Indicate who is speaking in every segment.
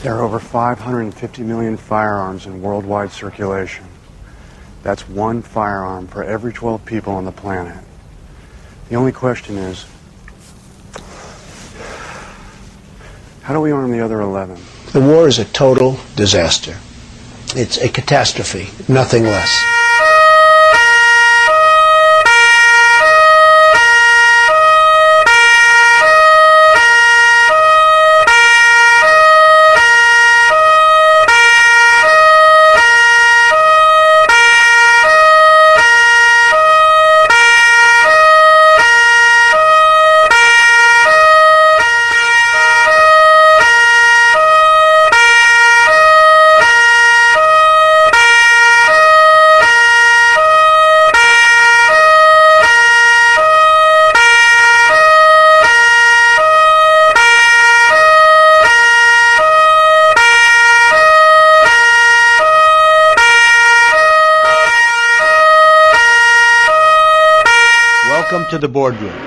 Speaker 1: There are over 550 million firearms in worldwide circulation. That's one firearm for every 12 people on the planet. The only question is, how do we arm the other 11?
Speaker 2: The war is a total disaster. It's a catastrophe, nothing less. Welcome to the boardroom.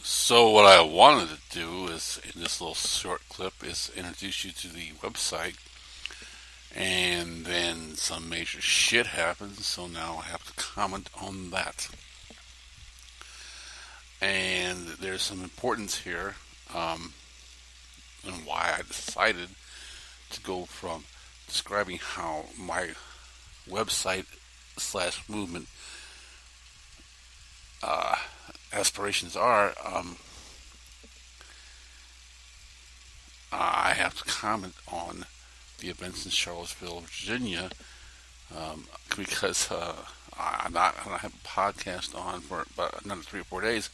Speaker 3: So what I wanted to do is, in this little short clip, is introduce you to the website, and then some major shit happens, so now I have to comment on that. And there's some importance here, and why I decided to go from describing how my website / movement aspirations are. I have to comment on the events in Charlottesville, Virginia, because I don't have a podcast on for about another 3 or 4 days,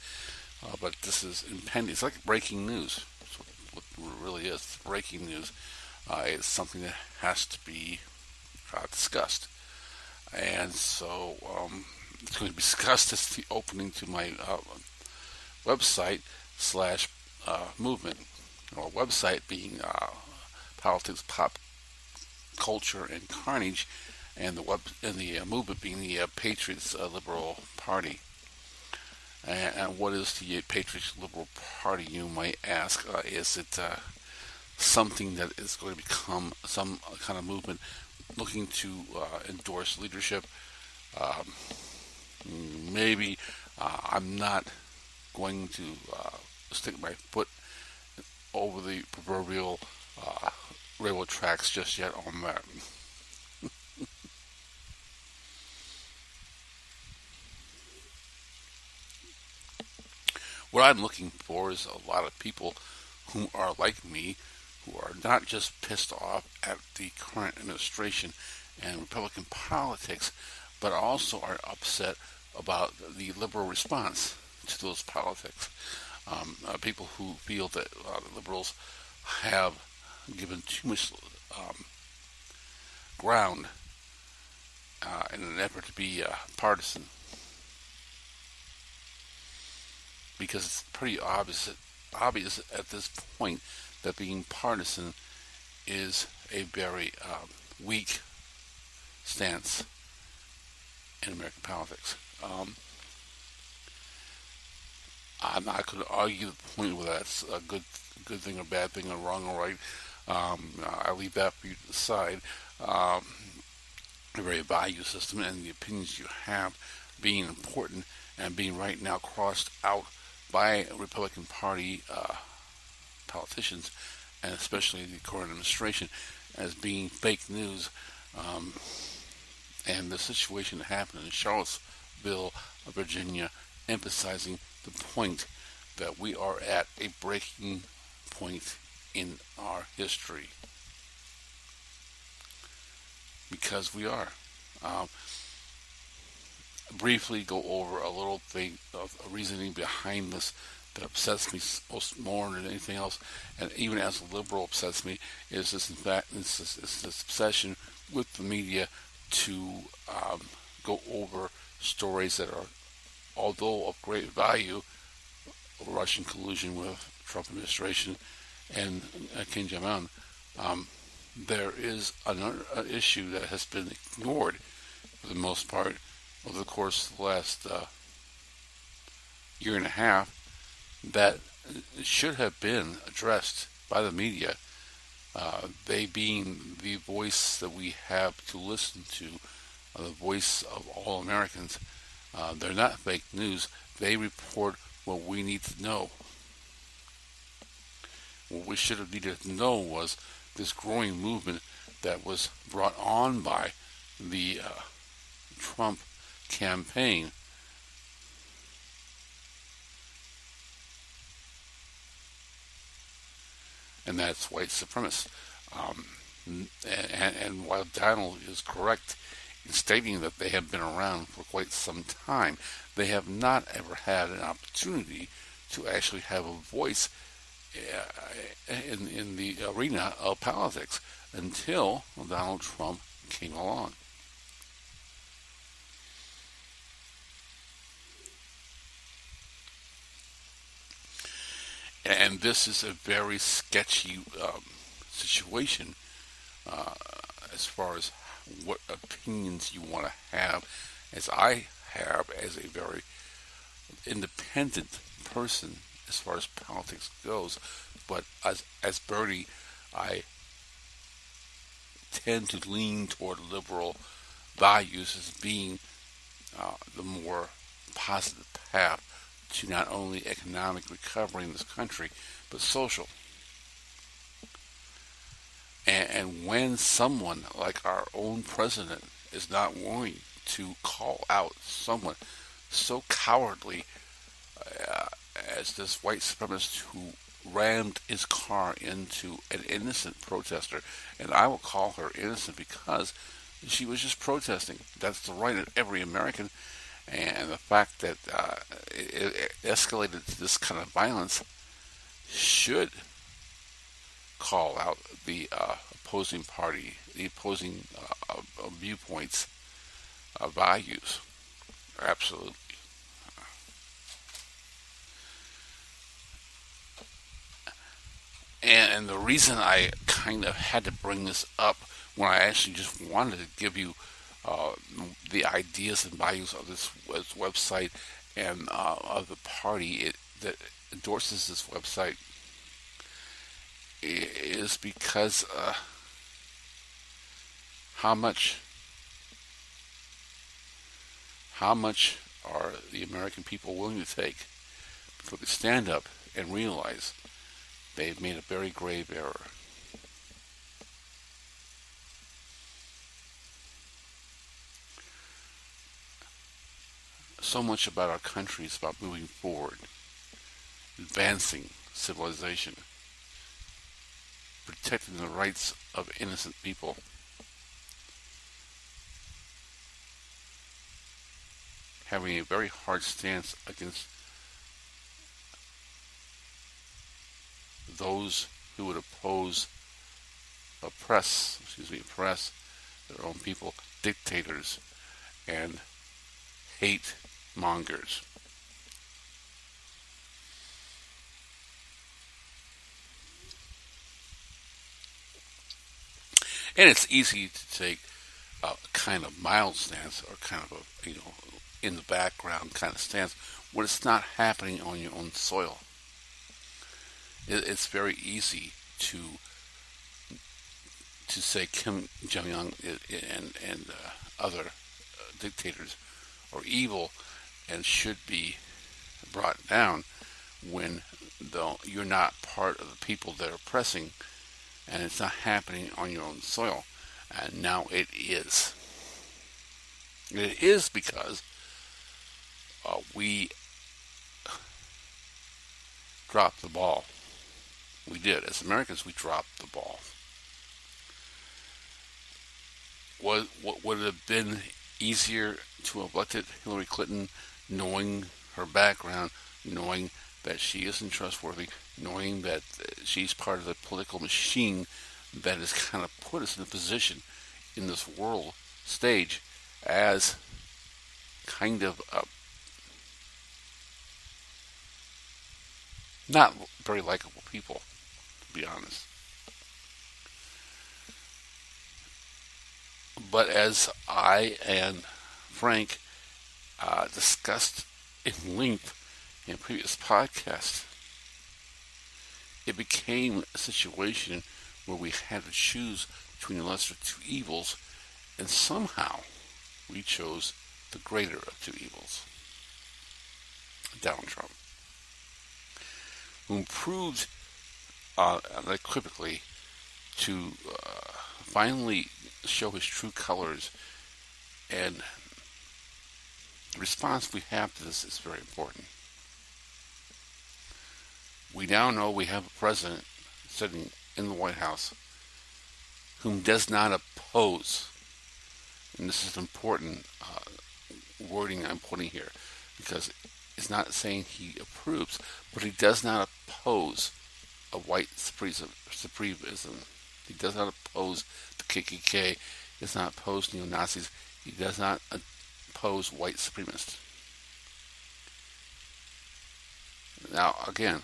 Speaker 3: but this is impending. It's like breaking news. That's what it really is. Breaking news. It's something that has to be discussed. And so it's going to be discussed as the opening to my website / movement, or website being politics, pop culture, and carnage, and the movement being the Patriots Liberal Party. And what is the Patriots Liberal Party, you might ask? Is it something that is going to become some kind of movement looking to endorse leadership? Maybe. I'm not going to stick my foot over the proverbial railroad tracks just yet on that. What I'm looking for is a lot of people who are like me, who are not just pissed off at the current administration and Republican politics, but also are upset about the liberal response to those politics. People who feel that the liberals have given too much ground in an effort to be partisan, because it's pretty obvious at this point that being partisan is a very weak stance in American politics. I'm not going to argue the point whether that's a good thing or bad thing or wrong or right. I leave that for you to decide. Um, a very value system and the opinions you have being important and being right now crossed out by Republican Party politicians and especially the current administration as being fake news. Um, and the situation that happened in Charlottesville, Virginia, emphasizing the point that we are at a breaking point in our history. Because we are. Um, Briefly go over a little thing of reasoning behind this that upsets me most more than anything else, and even as a liberal upsets me, is this in fact this obsession with the media to go over stories that are, although of great value, Russian collusion with Trump administration and Kim Jong Un. There is another issue that has been ignored for the most part over the course of the last year and a half that should have been addressed by the media, they being the voice that we have to listen to, the voice of all Americans. They're not fake news. They report what we need to know. What we should have needed to know was this growing movement that was brought on by the Trump campaign. And that's white supremacists. And while Donald is correct in stating that they have been around for quite some time, they have not ever had an opportunity to actually have a voice in the arena of politics until Donald Trump came along. And this is a very sketchy situation uh, as far as what opinions you want to have, as I have as a very independent person as far as politics goes. But as Bernie, I tend to lean toward liberal values as being the more positive path to not only economic recovery in this country, but social. And when someone like our own president is not willing to call out someone so cowardly uh, as this white supremacist who rammed his car into an innocent protester, and I will call her innocent because she was just protesting. That's the right of every American. And the fact that it escalated to this kind of violence should call out the opposing party, the opposing viewpoints, values. Absolutely. And the reason I kind of had to bring this up when I actually just wanted to give you uh, the ideas and values of this website and of the party that endorses this website is because how much are the American people willing to take before they stand up and realize they've made a very grave error. So much about our country is about moving forward, advancing civilization, protecting the rights of innocent people. Having a very hard stance against those who would oppress their own people, dictators, and hate mongers. And it's easy to take a kind of mild stance or kind of a, in the background kind of stance when it's not happening on your own soil. It's very easy to say Kim Jong Un and other dictators are evil and should be brought down when you're not part of the people that are oppressing, and it's not happening on your own soil. And now it is. It is because we dropped the ball. We did. As Americans, we dropped the ball. What would it have been easier to have elected Hillary Clinton, knowing her background, knowing that she isn't trustworthy, knowing that she's part of the political machine that has kind of put us in a position in this world stage as kind of not very likable people, to be honest. But as I and Frank discussed in length in previous podcasts, it became a situation where we had to choose between the lesser of two evils, and somehow we chose the greater of two evils, Donald Trump, who proved unequivocally to finally show his true colors. And the response we have to this is very important. We now know we have a president sitting in the White House whom does not oppose, and this is important wording I'm putting here, because it's not saying he approves, but he does not oppose a white supremacism. He does not oppose the KKK. He does not oppose neo-Nazis. He does not oppose white supremacists. Now, again,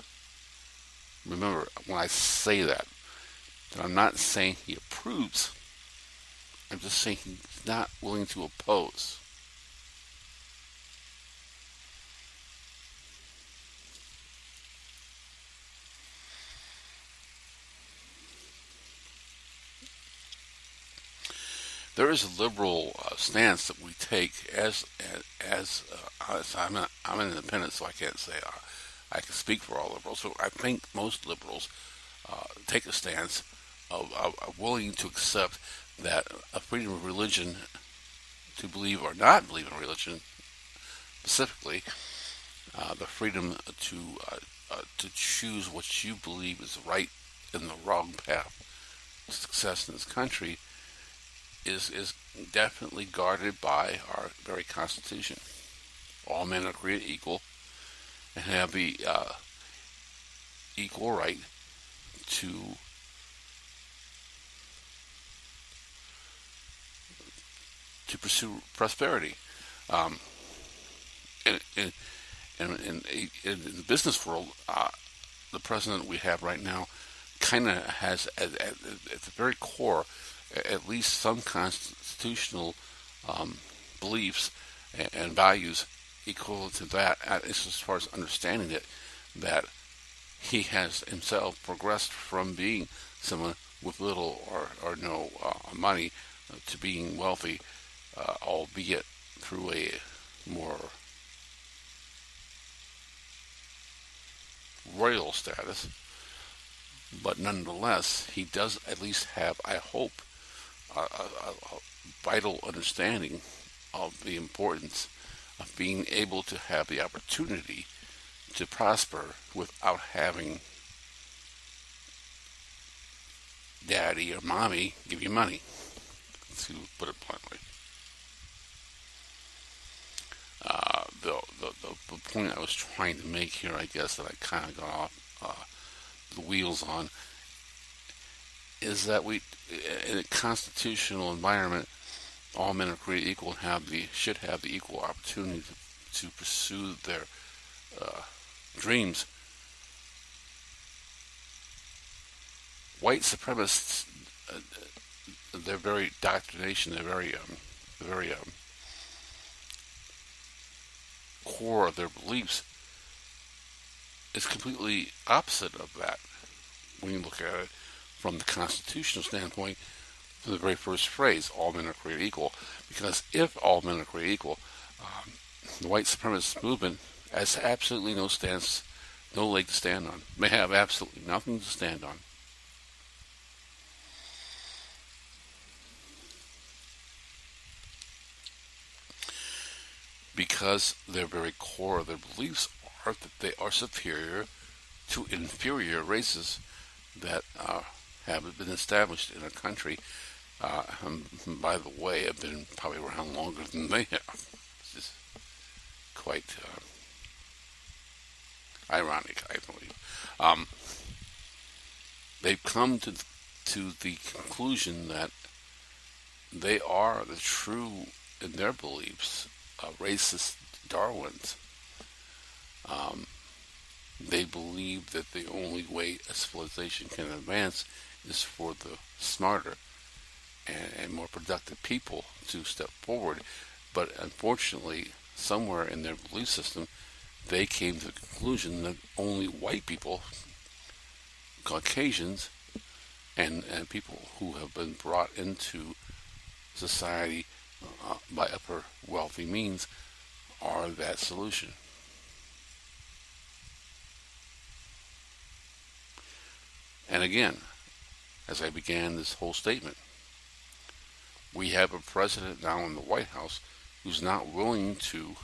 Speaker 3: remember, when I say that I'm not saying he approves. I'm just saying he's not willing to oppose. There is a liberal stance that we take as I'm an independent, so I can't say I can speak for all liberals. So I think most liberals take a stance of willing to accept that a freedom of religion, to believe or not believe in religion, specifically the freedom to choose what you believe is right and the wrong path to success in this country, is definitely guarded by our very Constitution. All men are created equal and have the equal right to pursue prosperity. In the business world, the president we have right now kind of has at the very core at least some constitutional beliefs and values equal to that, as far as understanding it, that he has himself progressed from being someone with little or no money to being wealthy, albeit through a more royal status. But nonetheless, he does at least have, I hope, a vital understanding of the importance of being able to have the opportunity to prosper without having daddy or mommy give you money, to put it bluntly. The point I was trying to make here, I guess, that I kind of got off the wheels on, is that we, in a constitutional environment, all men are created equal and should have the equal opportunity to pursue their dreams. White supremacists, their very doctrination, they're very core of their beliefs is completely opposite of that when you look at it from the constitutional standpoint, from the very first phrase, all men are created equal. Because if all men are created equal, the white supremacist movement has absolutely no stance, no leg to stand on. They have absolutely nothing to stand on. Because their very core of their beliefs are that they are superior to inferior races that have been established in a country. By the way, have been probably around longer than they have. It's just quite ironic, I believe. They've come to the conclusion that they are the true, in their beliefs, racist Darwins. They believe that the only way a civilization can advance is for the smarter and more productive people to step forward. But unfortunately, somewhere in their belief system, they came to the conclusion that only white people, Caucasians, and people who have been brought into society by upper wealthy means are that solution. And again, as I began this whole statement, we have a president now in the White House who's not willing to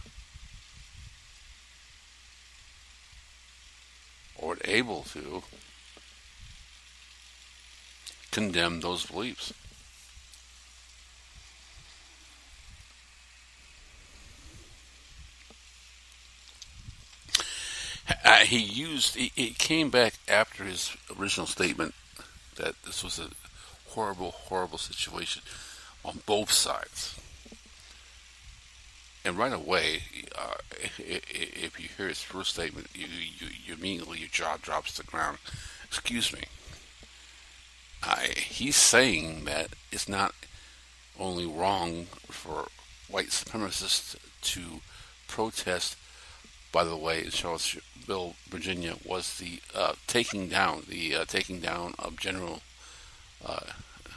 Speaker 3: or able to condemn those beliefs. He came back after his original statement that this was a horrible, horrible situation on both sides. And right away, if you hear his first statement, you immediately, your jaw drops to the ground. Excuse me. He's saying that it's not only wrong for white supremacists to protest. By the way, in Charlottesville, Virginia, was the taking down of General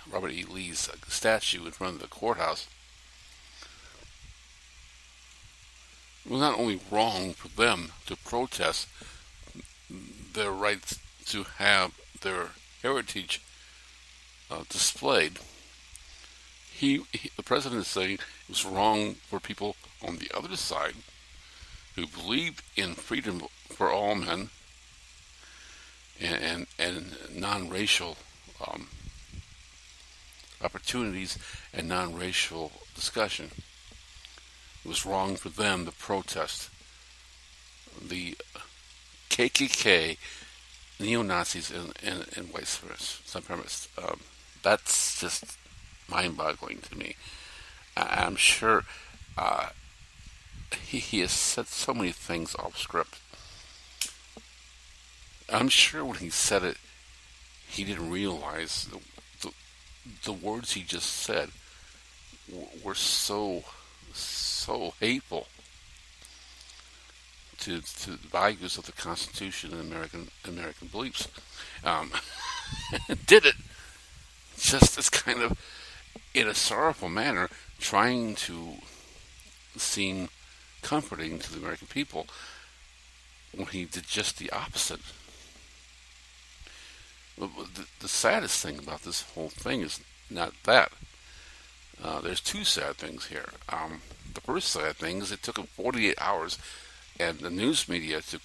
Speaker 3: Robert E. Lee's statue in front of the courthouse. It was not only wrong for them to protest their rights to have their heritage displayed. The president is saying it was wrong for people on the other side who believed in freedom for all men and non-racial opportunities and non-racial discussion. It was wrong for them to protest the KKK, neo-Nazis, and white supremacists. That's just mind-boggling to me. I'm sure he has said so many things off script. I'm sure when he said it, he didn't realize the words he just said were so hateful to the values of the Constitution and American beliefs. Did it just as kind of in a sorrowful manner, trying to seem comforting to the American people, when he did just the opposite. The saddest thing about this whole thing is not that. There's two sad things here. The first sad thing is it took him 48 hours and the news media to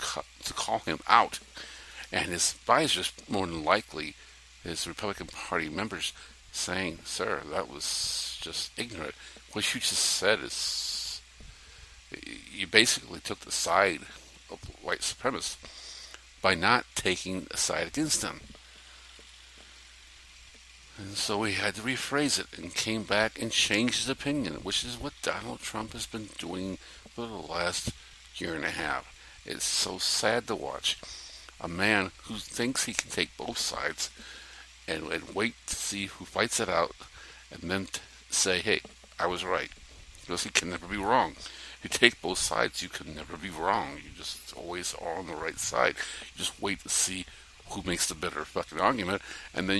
Speaker 3: call him out. And his advisors, more than likely, his Republican Party members, saying, "Sir, that was just ignorant. What you just said is, you basically took the side of white supremacists by not taking a side against them." And so he had to rephrase it and came back and changed his opinion, which is what Donald Trump has been doing for the last year and a half. It's so sad to watch a man who thinks he can take both sides and wait to see who fights it out and then say, "Hey, I was right," because he can never be wrong. you take both sides, you can never be wrong. You just always are on the right side. You just wait to see who makes the better fucking argument, and then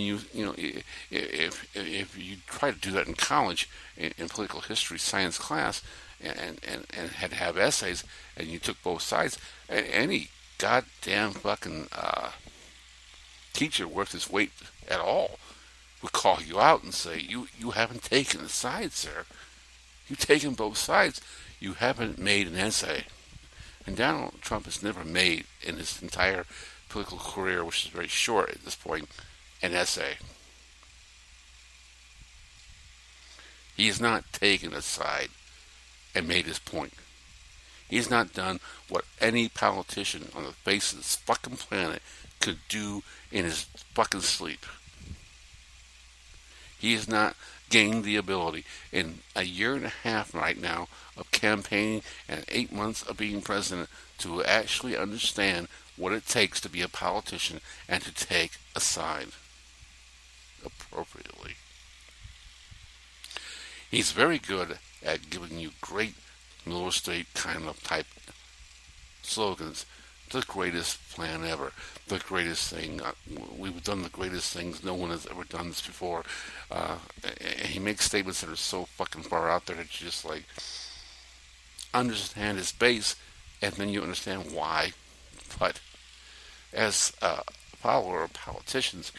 Speaker 3: if you try to do that in college, in political history science class, and had to have essays, and you took both sides, any goddamn fucking teacher worth his weight at all would call you out and say, you haven't taken a side, sir. You've taken both sides. You haven't made an essay. And Donald Trump has never made, in his entire political career, which is very short at this point, an essay. He has not taken a side and made his point. He's not done what any politician on the face of this fucking planet could do in his fucking sleep. He has not gained the ability in a year and a half right now of campaigning and 8 months of being president to actually understand what it takes to be a politician and to take a side appropriately. He's very good at giving you great middle estate kind of type slogans. The greatest plan ever. The greatest thing. We've done the greatest things. No one has ever done this before. He makes statements that are so fucking far out there that you just like understand his base, and then you understand why. But as a follower of politicians,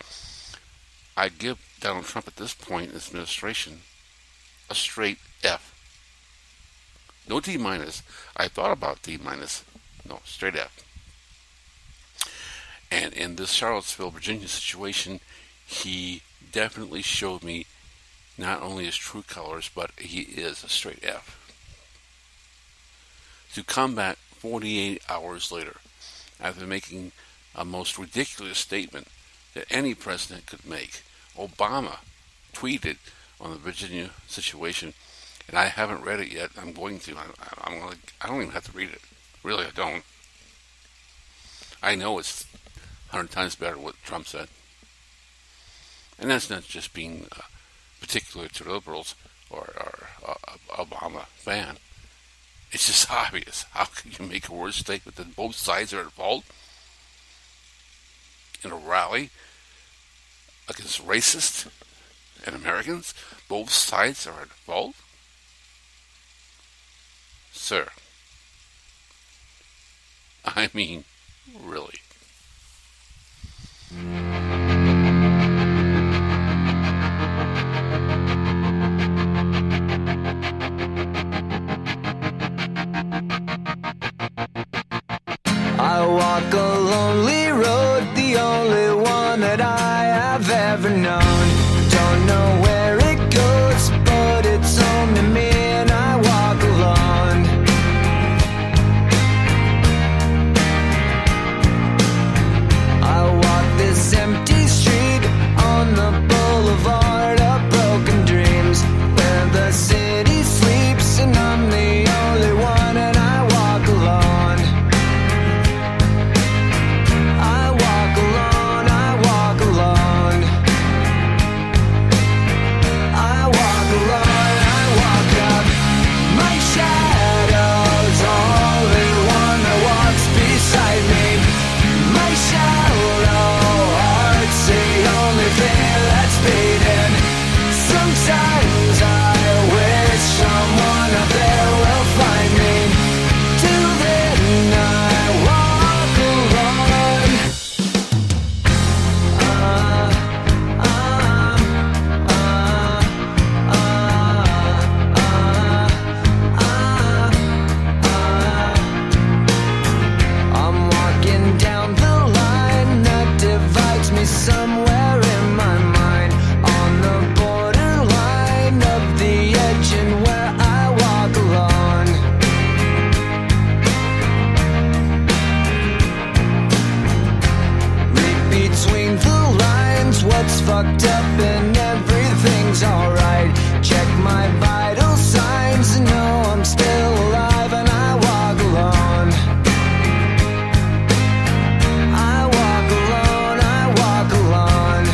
Speaker 3: I give Donald Trump at this point in his administration a straight F. No D minus. I thought about D minus. No, straight F. And in this Charlottesville, Virginia situation, he definitely showed me not only his true colors, but he is a straight F. To come back 48 hours later, after making a most ridiculous statement that any president could make, Obama tweeted on the Virginia situation, and I haven't read it yet. I'm going to. I don't even have to read it. Really, I don't. I know it's 100 times better what Trump said. And that's not just being particular to liberals or Obama fan. It's just obvious. How can you make a worse statement than both sides are at fault? In a rally against racists and Americans, both sides are at fault? Sir, I mean, really.
Speaker 4: I walk a lonely road, the only one that I have ever known. Don't know where it goes, but it's home to me, and I walk alone. I walk this empty street on the boulevard of broken dreams, where the city sleeps and I'm the only one, and I walk alone. Sometimes I wish someone out there will find me. Till then I walk alone. I'm walking down the line that divides me somewhere in my mind, on the borderline of the edge, and where I walk alone. Read between the lines what's fucked up and everything's alright. Check my vital signs and know I'm still alive, and I walk alone. I walk alone, I walk alone.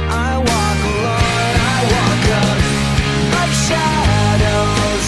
Speaker 4: I walk alone, I walk up like shadows.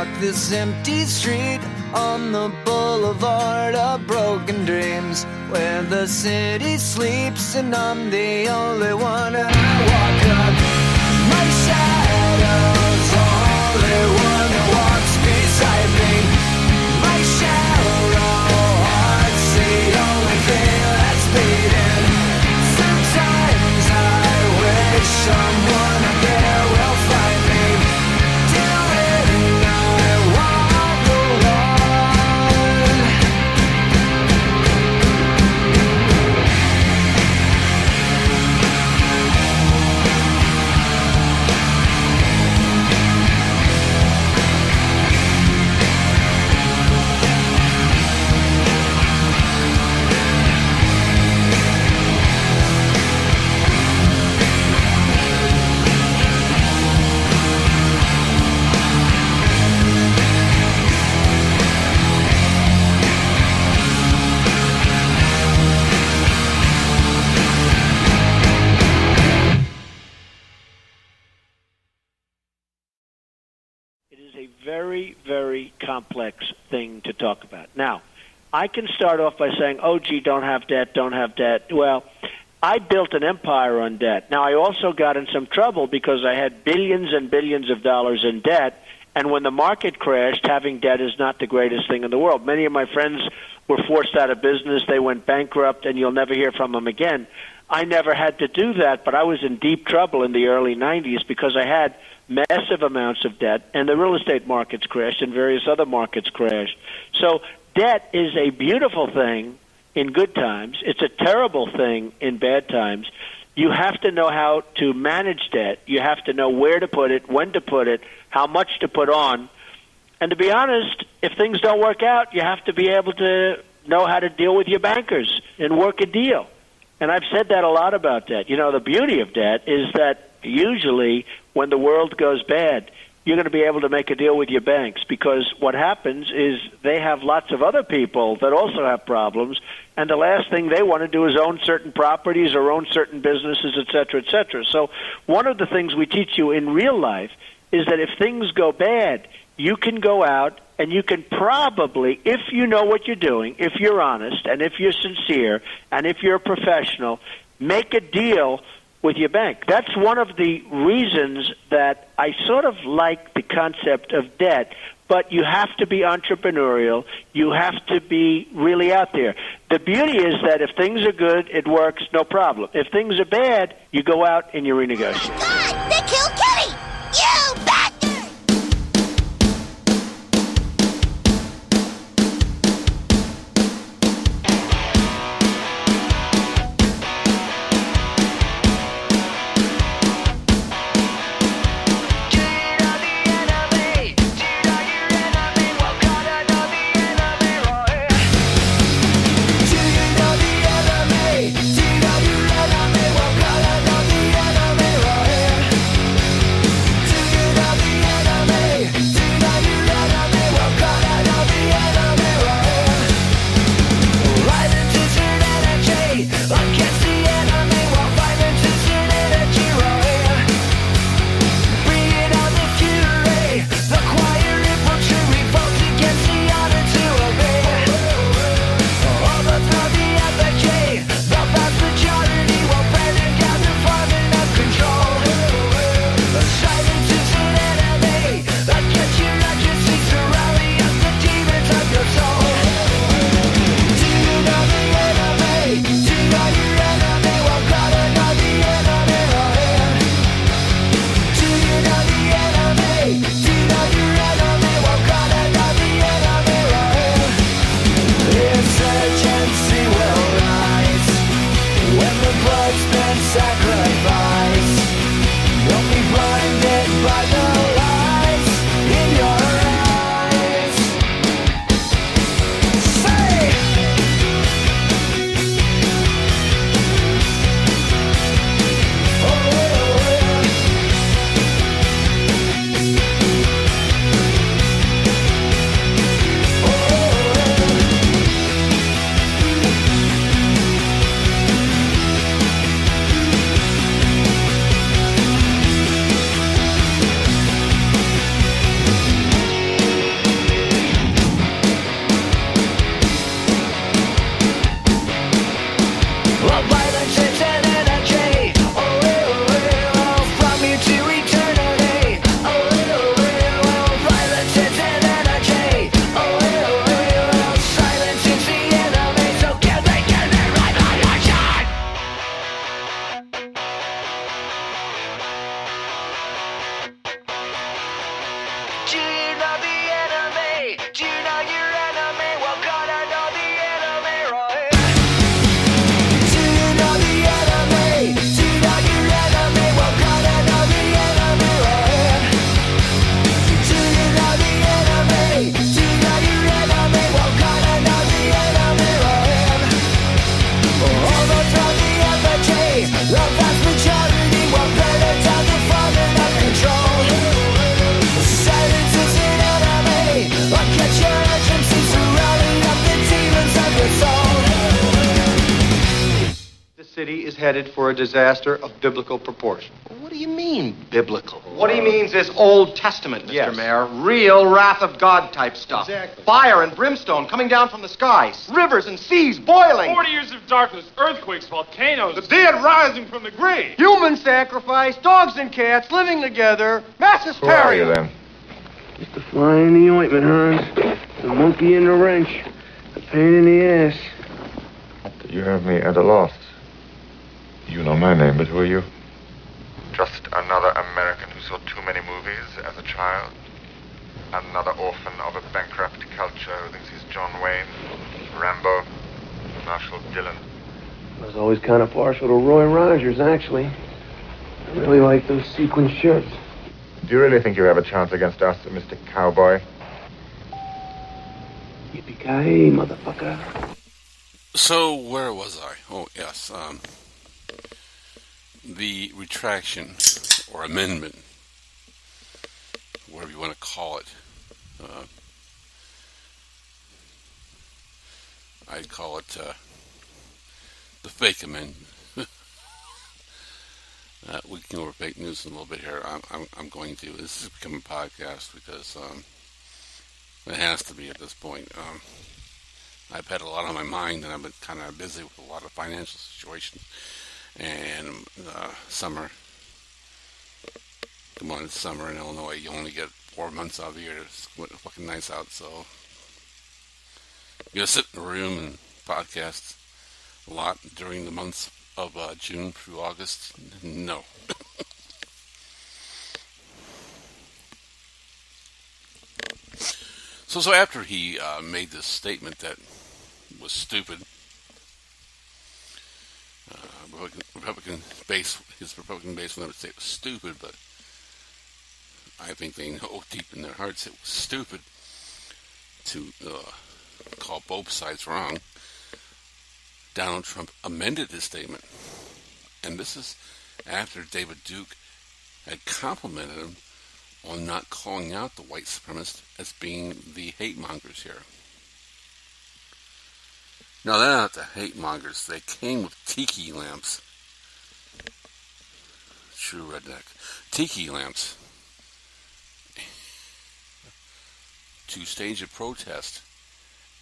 Speaker 4: walk this empty street on the boulevard of broken dreams, where the city sleeps and I'm the only one. And I walk up, my shadow's only one that walks beside me. My shallow heart's the only thing that's beating. Sometimes I wish someone up there will find me. Till then I walk alone.
Speaker 5: It is a very, very complex thing to talk about. Now, I can start off by saying, oh, gee, don't have debt, don't have debt. Well, I built an empire on debt. Now, I also got in some trouble because I had billions and billions of dollars in debt, and when the market crashed, having debt is not the greatest thing in the world. Many of my friends were forced out of business. They went bankrupt, and you'll never hear from them again. I never had to do that, but I was in deep trouble in the early 90s because I had massive amounts of debt, and the real estate markets crashed and various other markets crashed. So debt is a beautiful thing in good times. It's a terrible thing in bad times. You have to know how to manage debt. You have to know where to put it, when to put it, how much to put on. And to be honest, if things don't work out, you have to be able to know how to deal with your bankers and work a deal. And I've said that a lot about debt. You know, the beauty of debt is that usually when the world goes bad, you're going to be able to make a deal with your banks, because what happens is they have lots of other people that also have problems, and the last thing they want to do is own certain properties or own certain businesses, et cetera, et cetera. So one of the things we teach you in real life is that if things go bad, you can go out and you can probably, if you know what you're doing, if you're honest, and if you're sincere, and if you're a professional, make a deal with your bank. That's one of the reasons that I sort of like the concept of debt, but you have to be entrepreneurial. You have to be really out there. The beauty is that if things are good, it works, no problem. If things are bad, you go out and you renegotiate.
Speaker 6: God, they killed Kenny! You bastard!
Speaker 7: headed for a disaster of biblical proportion.
Speaker 8: What do you mean, biblical?
Speaker 7: What he means is Old Testament, Mr.
Speaker 8: Yes.
Speaker 7: Mayor. Real wrath of God type stuff.
Speaker 8: Exactly.
Speaker 7: Fire and brimstone coming down from the skies. Rivers and seas boiling.
Speaker 9: 40 years of darkness, earthquakes, volcanoes.
Speaker 7: The dead rising from the grave. Human sacrifice, dogs and cats living together, mass hysteria.
Speaker 8: then?
Speaker 9: Just a fly in the ointment, Hans. The monkey in the wrench. A pain in the ass.
Speaker 8: You have me at a loss. You know my name, but who are you? Just another American who saw too many movies as a child. Another orphan of a bankrupt culture who thinks he's John Wayne, Rambo, Marshall Dillon.
Speaker 9: I was always kind of partial to Roy Rogers, actually. I really like those sequin shirts.
Speaker 8: Do you really think you have a chance against us, Mr. Cowboy?
Speaker 9: Yippee-ki-yay, motherfucker.
Speaker 3: So, where was I? Oh, yes. The retraction, or amendment, whatever you want to call it. I'd call it the fake amendment. We can go over fake news in a little bit here. I'm going to. This has become a podcast because it has to be at this point. I've had a lot on my mind, and I've been kind of busy with a lot of financial situations. And summer, come on, it's summer in Illinois. You only get 4 months out of the year. It's fucking nice out, so you gotta sit in a room and podcast a lot during the months of June through August. No. So after he made this statement that was stupid, Republican base will never say it was stupid, but I think they know deep in their hearts it was stupid to call both sides wrong. Donald Trump amended his statement, and this is after David Duke had complimented him on not calling out the white supremacists as being the hate mongers here. No, they're not the hate mongers. They came with tiki lamps. True redneck. Tiki lamps. To stage a protest,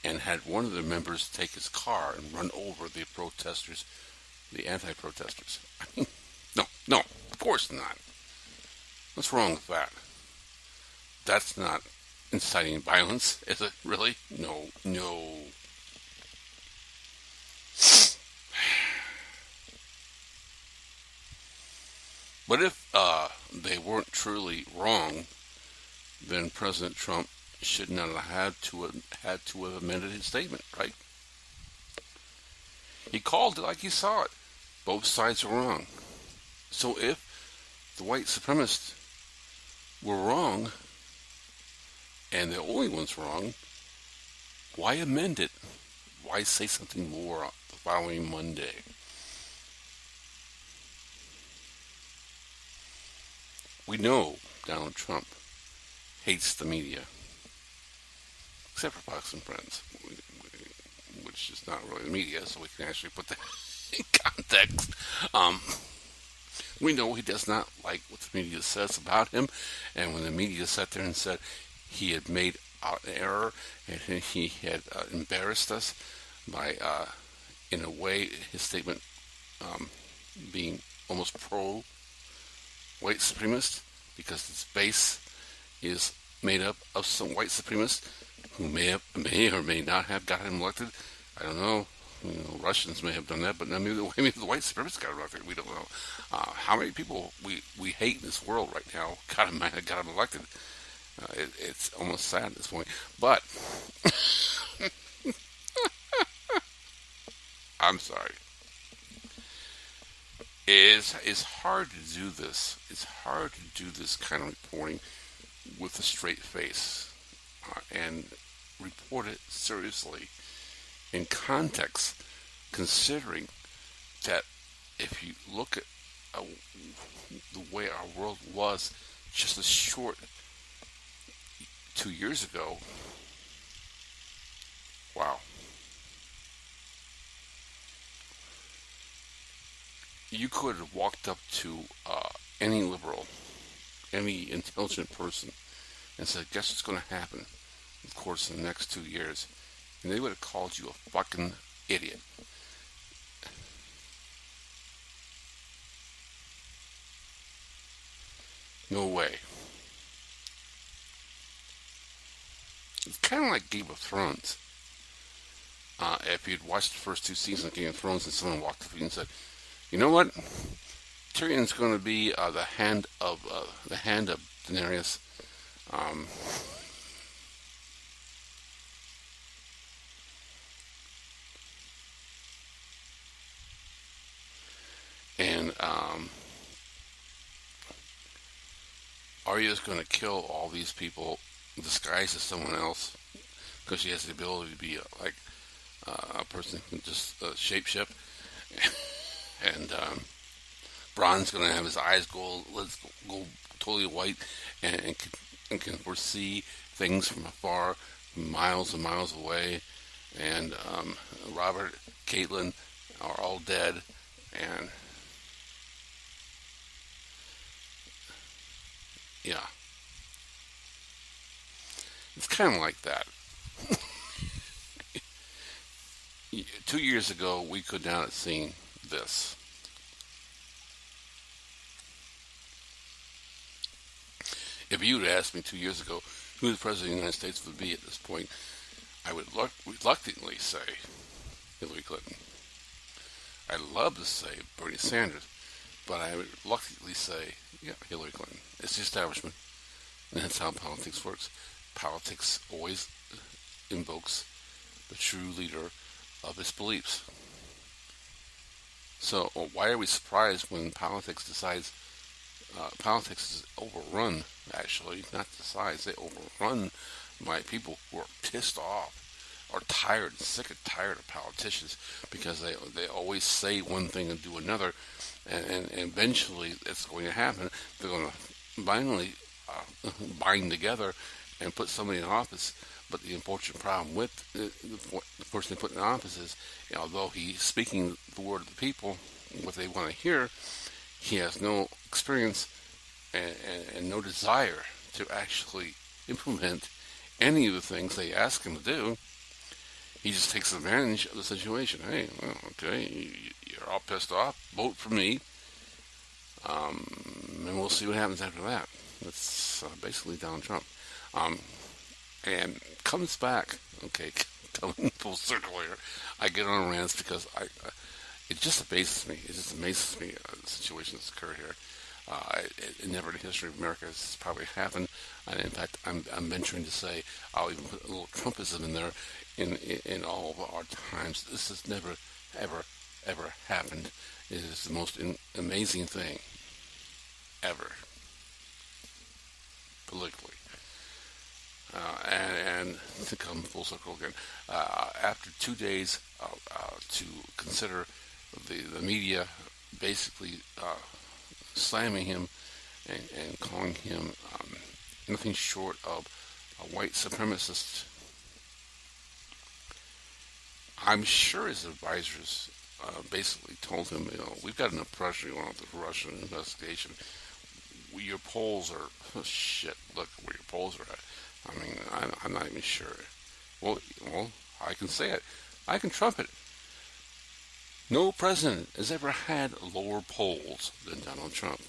Speaker 3: and had one of their members take his car and run over the protesters, the anti-protesters. I mean, no, of course not. What's wrong with that? That's not inciting violence, is it? Really? No. But if they weren't truly wrong, then President Trump should not have had to have amended his statement, right? He called it like he saw it. Both sides are wrong. So if the white supremacists were wrong, and the only ones wrong, why amend it? Why say something more the following Monday? We know Donald Trump hates the media, except for Fox and Friends, which is not really the media, so we can actually put that in context. We know he does not like what the media says about him, and when the media sat there and said he had made an error and he had embarrassed us by, in a way, his statement being almost pro-white supremacist, because its base is made up of some white supremacists who may or may not have gotten him elected. I don't know. Russians may have done that, but maybe the white supremacists got elected. We don't know. How many people we hate in this world right now got him elected. It's almost sad at this point. But I'm sorry. It's hard to do this. It's hard to do this kind of reporting with a straight face and report it seriously in context, considering that if you look at the way our world was just a short 2 years ago, wow. You could have walked up to any liberal, any intelligent person, and said, guess what's going to happen, of course, in the next 2 years? And they would have called you a fucking idiot. No way. It's kind of like Game of Thrones. If you'd watched the first 2 seasons of Game of Thrones and someone walked up to you and said, you know what? Tyrion's going to be the hand of Daenerys. And Arya's going to kill all these people disguised as someone else because she has the ability to be a person who can just shapeshift. And Bronn's going to have his eyes go totally white and can foresee things from afar, miles and miles away. And Robert, Catelyn are all dead. And yeah, it's kind of like that. 2 years ago, we could not have seen this. If you had asked me 2 years ago who the President of the United States would be at this point, I would reluctantly say Hillary Clinton. I'd love to say Bernie Sanders, but I would reluctantly say, yeah, Hillary Clinton. It's the establishment, and that's how politics works. Politics always invokes the true leader of its beliefs. So why are we surprised when politics decides politics is overrun, actually, not decides, they overrun by people who are pissed off or tired, sick and tired of politicians because they always say one thing and do another, and eventually it's going to happen. They're going to finally bind together and put somebody in office. But the unfortunate problem with the person they put in office is, although he's speaking the word of the people, what they want to hear, he has no experience and no desire to actually implement any of the things they ask him to do. He just takes advantage of the situation. Hey, well, okay, you're all pissed off. Vote for me, and we'll see what happens after that. That's basically Donald Trump. And comes back, okay, coming full circle here. I get on rants because it just amazes me. It just amazes me the situation that's occurred here. It never in the history of America has probably happened. And in fact, I'm venturing to say I'll even put a little Trumpism in there. In all of our times, this has never, ever happened. It is the most amazing thing ever, politically. And to come full circle again, after 2 days to consider the media basically slamming him and calling him nothing short of a white supremacist, I'm sure his advisors basically told him, we've got enough pressure going on with the Russian investigation. Your polls are, oh shit, look where your polls are at. I mean, I'm not even sure. Well, I can say it. I can trumpet it. No president has ever had lower polls than Donald Trump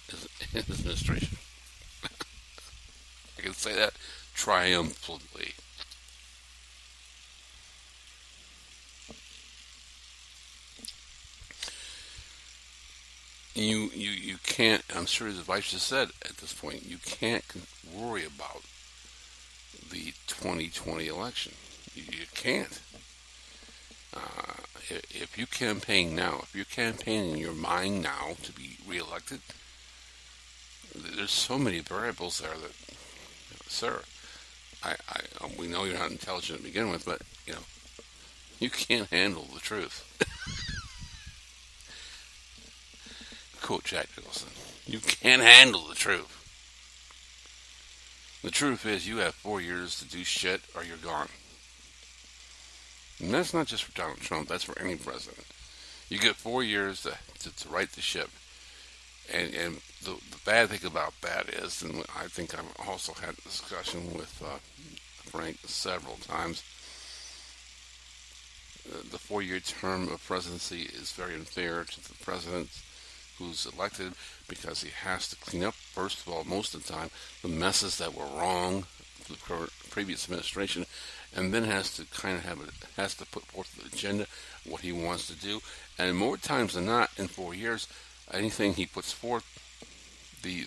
Speaker 3: in his administration. I can say that triumphantly. You can't, I'm sure his advice just said at this point, you can't worry about the 2020 election. You can't. If you campaign now, if you're campaigning your mind now to be reelected, there's so many variables there that, sir, we know you're not intelligent to begin with, but, you can't handle the truth. Quote Jack Nicholson. You can't handle the truth. The truth is you have 4 years to do shit or you're gone. And that's not just for Donald Trump, that's for any president. You get 4 years to right the ship. And the bad thing about that is, and I think I've also had a discussion with Frank several times, the 4-year term of presidency is very unfair to the president who's elected, because he has to clean up, first of all, most of the time, the messes that were wrong for the previous administration, and then has to has to put forth the agenda, what he wants to do. And more times than not, in 4 years, anything he puts forth, the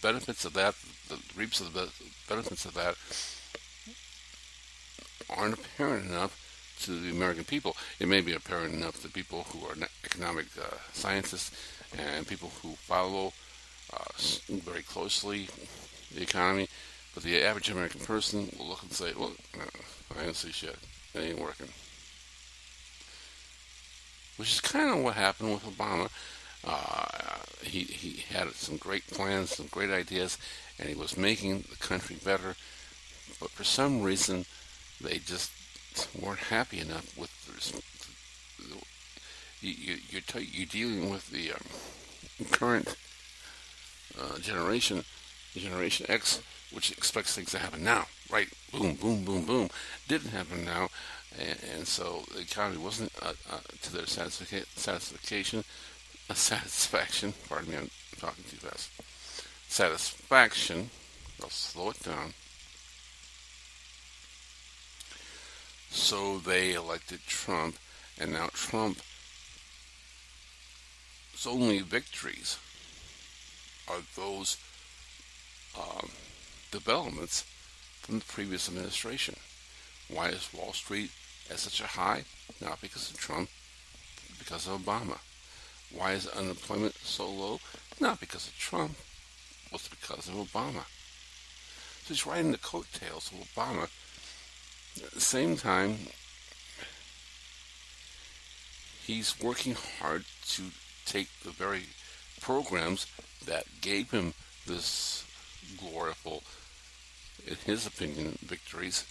Speaker 3: benefits of that, the reaps of the benefits of that aren't apparent enough to the American people. It may be apparent enough to people who are economic scientists and people who follow very closely the economy, but the average American person will look and say, "Well, I didn't see shit. It ain't working." Which is kind of what happened with Obama. He had some great plans, some great ideas, and he was making the country better, but for some reason they just weren't happy enough with you're dealing with the current generation, Generation X, which expects things to happen now, right? Boom, boom, boom, boom. Didn't happen now, and so the economy wasn't to their satisfaction. Pardon me, I'm talking too fast. Satisfaction. I'll slow it down. So they elected Trump, and now Trump's only victories are those developments from the previous administration. Why is Wall Street at such a high? Not because of Trump, because of Obama. Why is unemployment so low? Not because of Trump, but because of Obama. So he's riding the coattails of Obama. At the same time, he's working hard to take the very programs that gave him this glorious, in his opinion, victories.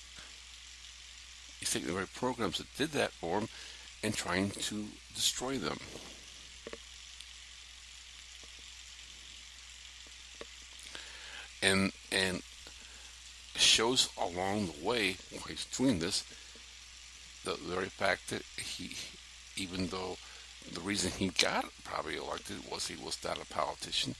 Speaker 3: He's taking the very programs that did that for him and trying to destroy them. And shows along the way while he's doing this, the very fact that even though the reason he got probably elected was he was not a politician,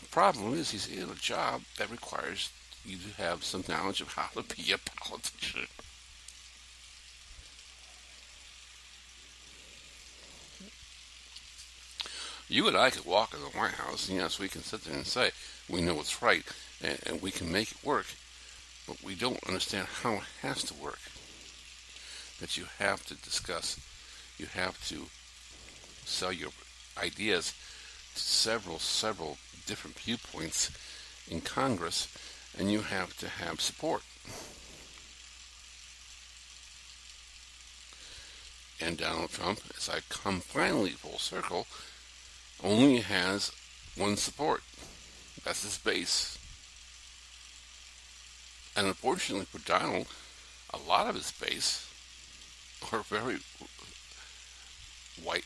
Speaker 3: the problem is he's in a job that requires you to have some knowledge of how to be a politician. You and I could walk in the White House, and yes, we can sit there and say we know what's right, and we can make it work, but we don't understand how it has to work. That you have to discuss, you have to sell your ideas to several different viewpoints in Congress, and you have to have support. And Donald Trump, as I come finally full circle, only has one support. That's his base. And unfortunately for Donald, a lot of his base are very white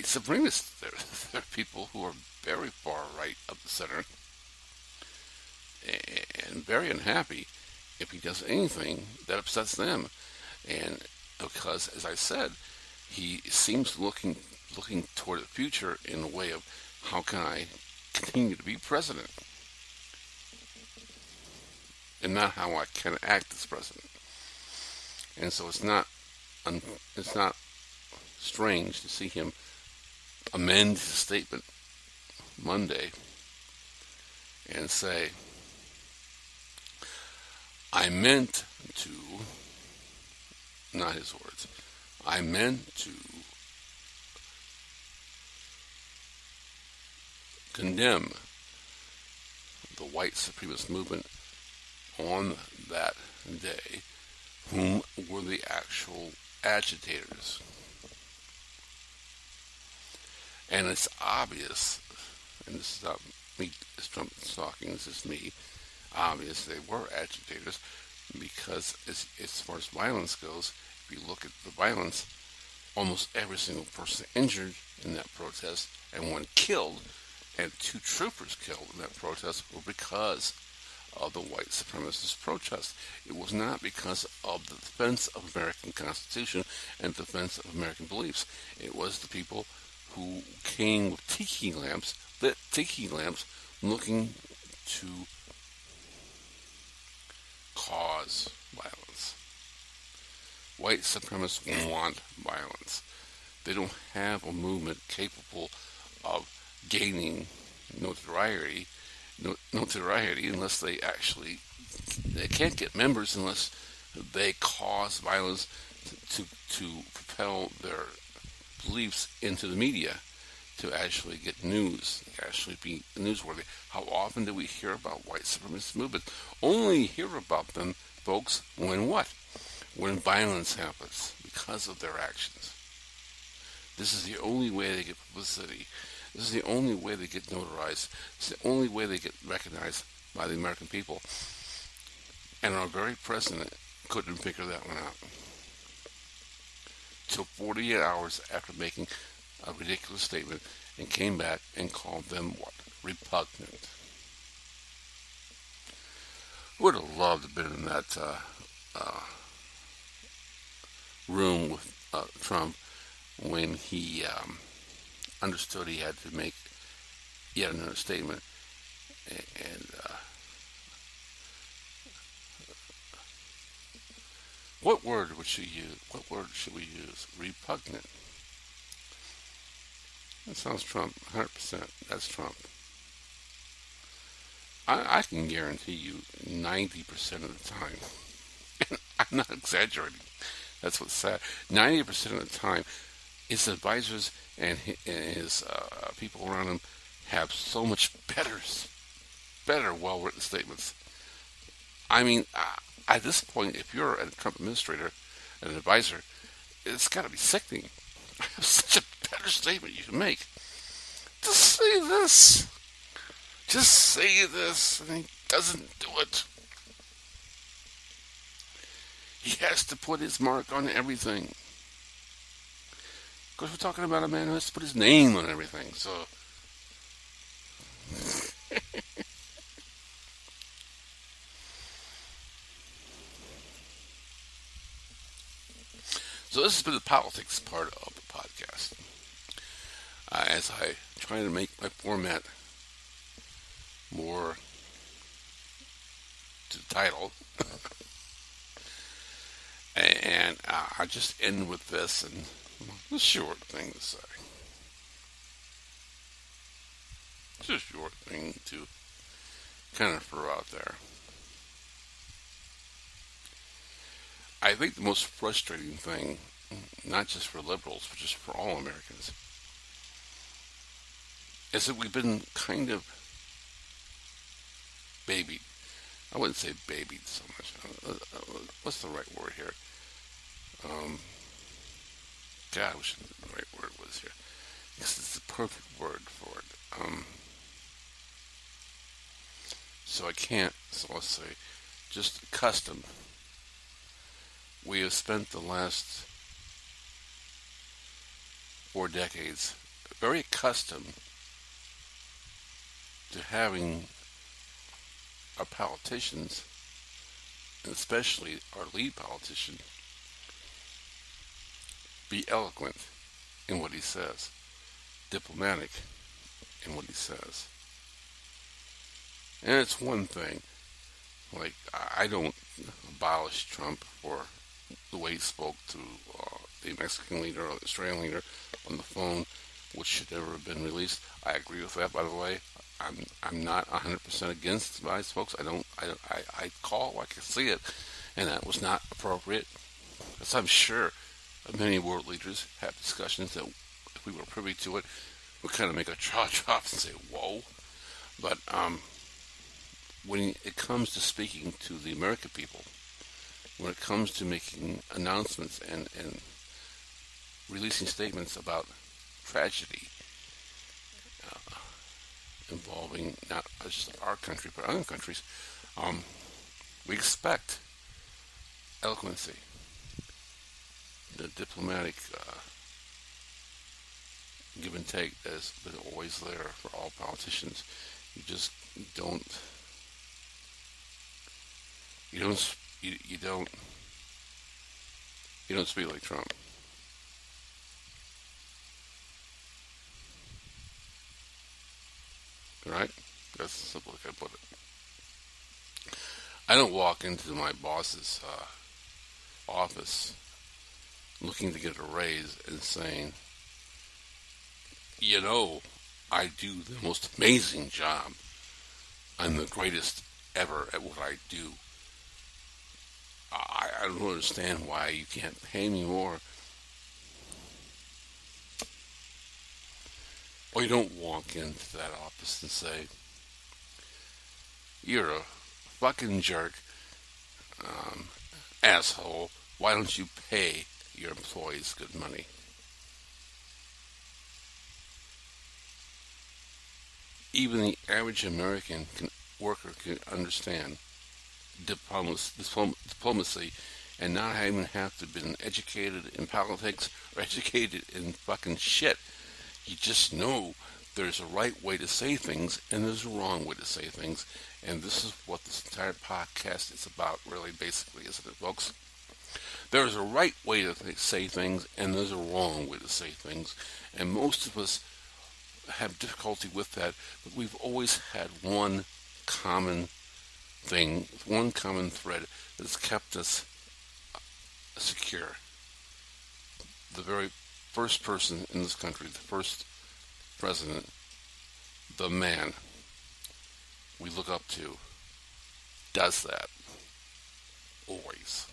Speaker 3: supremacists. They're people who are very far right of the center and very unhappy if he does anything that upsets them. And because, as I said, he seems looking toward the future in a way of how can I continue to be president, and not how I can act as president. And so it's not strange to see him amend his statement Monday and say, I meant to, not his words, I meant to condemn the white supremacist movement on that day, whom were the actual agitators. And it's obvious, and this is not me, as Trump is talking, this is me, obvious they were agitators, because as far as violence goes, if you look at the violence, almost every single person injured in that protest and one killed and 2 troopers killed in that protest were because of the white supremacist protest. It was not because of the defense of American Constitution and defense of American beliefs. It was the people who came with tiki lamps, lit tiki lamps, looking to cause violence. White supremacists want violence. They don't have a movement capable of gaining notoriety unless they can't get members unless they cause violence to propel their beliefs into the media, to actually get news, actually be newsworthy. How often do we hear about white supremacist movements? Only hear about them, folks, when what? When violence happens because of their actions. This is the only way they get publicity. This is the only way they get notarized. It's the only way they get recognized by the American people. And our very president couldn't figure that one out. Till 48 hours after making a ridiculous statement and came back and called them what? Repugnant. Would have loved to have been in that room with Trump when he understood he had to make yet another statement, and what word would she use? What word should we use? Repugnant. That sounds Trump, 100%. That's Trump. I can guarantee you 90% of the time, and I'm not exaggerating, that's what's sad, 90% of the time, his advisors and his people around him have so much better well-written statements. I mean, at this point, if you're a Trump administrator, an advisor, it's got to be sickening. I have such a better statement you can make. Just say this. Just say this. And he doesn't do it. He has to put his mark on everything. Because we're talking about a man who has to put his name on everything, so... So this has been the politics part of the podcast. As I try to make my format more to the title. And I just end with this, and a short thing to say. It's a short thing to kind of throw out there. I think the most frustrating thing, not just for liberals, but just for all Americans, is that we've been kind of babied. I wouldn't say babied so much. What's the right word here? God, I wish the right word was here. Because it's the perfect word for it. So I can't, so let's say, just accustomed. We have spent the last 4 decades very accustomed to having our politicians, and especially our lead politician, be eloquent in what he says, diplomatic in what he says. And it's one thing, like, I don't abolish Trump for the way he spoke to the Mexican leader or the Australian leader on the phone, which should never have been released. I agree with that, by the way. I'm not 100% against vice, folks. I call I can see it, and that was not appropriate. As I'm sure many world leaders have discussions that, if we were privy to it, would kind of make a jaw drop and say, whoa. But when it comes to speaking to the American people, when it comes to making announcements and releasing statements about tragedy involving not just our country but other countries, we expect eloquency, the diplomatic give and take that has been always there for all politicians. You just don't. You don't. You don't. You don't speak like Trump. Right? That's the simple way I put it. I don't walk into my boss's office looking to get a raise and saying, you know, I do the most amazing job. I'm the greatest ever at what I do. I don't understand why you can't pay me more. Or you don't walk into that office and say, you're a fucking jerk, asshole. Why don't you pay your employees good money? Even the average American worker can understand diplomacy and not even have to have been educated in politics or educated in fucking shit. You just know there's a right way to say things and there's a wrong way to say things. And this is what this entire podcast is about, really, basically, isn't it, folks? There's a right way to say things and there's a wrong way to say things. And most of us have difficulty with that, but we've always had one common thing, one common thread that's kept us secure. The very first person in this country, the first president, the man we look up to, does that. Always.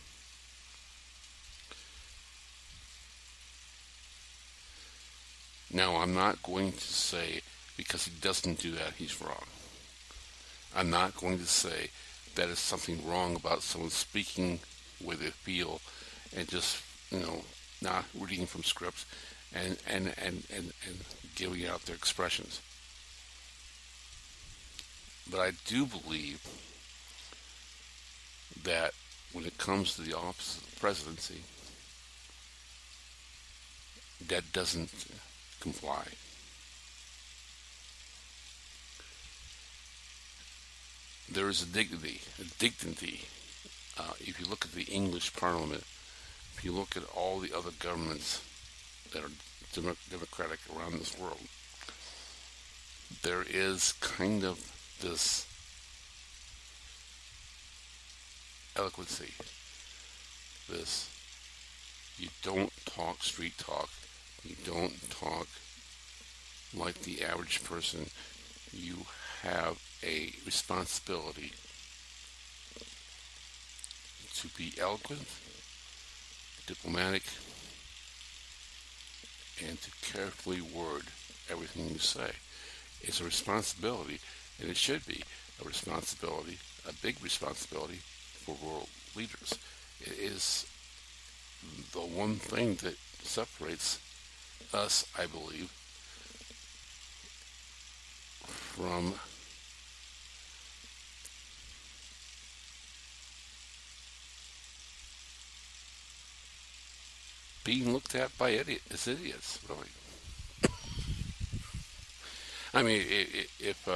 Speaker 3: Now, I'm not going to say because he doesn't do that, he's wrong. I'm not going to say that is something wrong about someone speaking the way they feel and just, not reading from scripts and giving out their expressions. But I do believe that when it comes to the office of the presidency, that doesn't comply. There is a dignity. If you look at the English Parliament, if you look at all the other governments that are democratic around this world, there is kind of this eloquency, this, you don't talk street talk, you don't talk like the average person, you have a responsibility to be eloquent, diplomatic, and to carefully word everything you say. It's a responsibility, and it should be a responsibility, a big responsibility for world leaders. It is the one thing that separates us, I believe, from being looked at by as idiots, really. I mean, if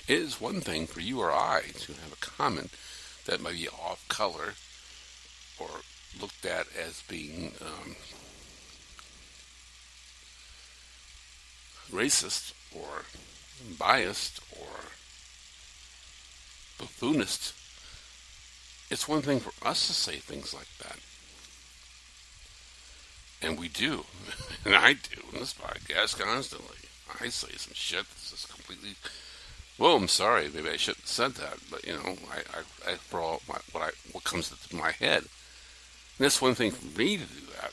Speaker 3: it is one thing for you or I to have a comment that might be off color or looked at as being racist or biased or buffoonist. It's one thing for us to say things like that. And we do. And I do in this podcast constantly. I say some shit that's just completely... Well, I'm sorry. Maybe I shouldn't have said that. But, I for all what comes to my head. And it's one thing for me to do that.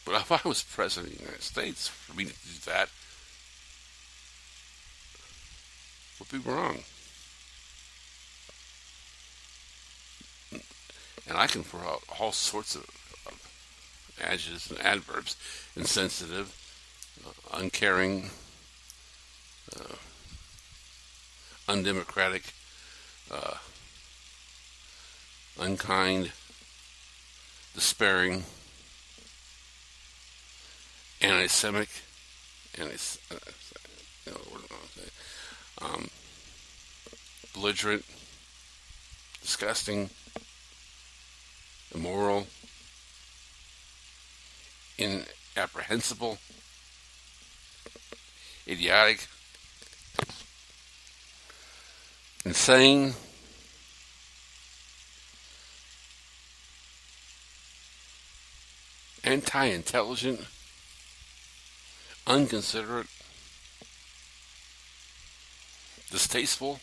Speaker 3: But if I was president of the United States, for me to do that would be wrong. And I can throw out all sorts of adjectives and adverbs: insensitive, uncaring, undemocratic, unkind, despairing, anti-Semitic, belligerent, disgusting, immoral, inapprehensible, idiotic, insane, anti-intelligent, inconsiderate, distasteful,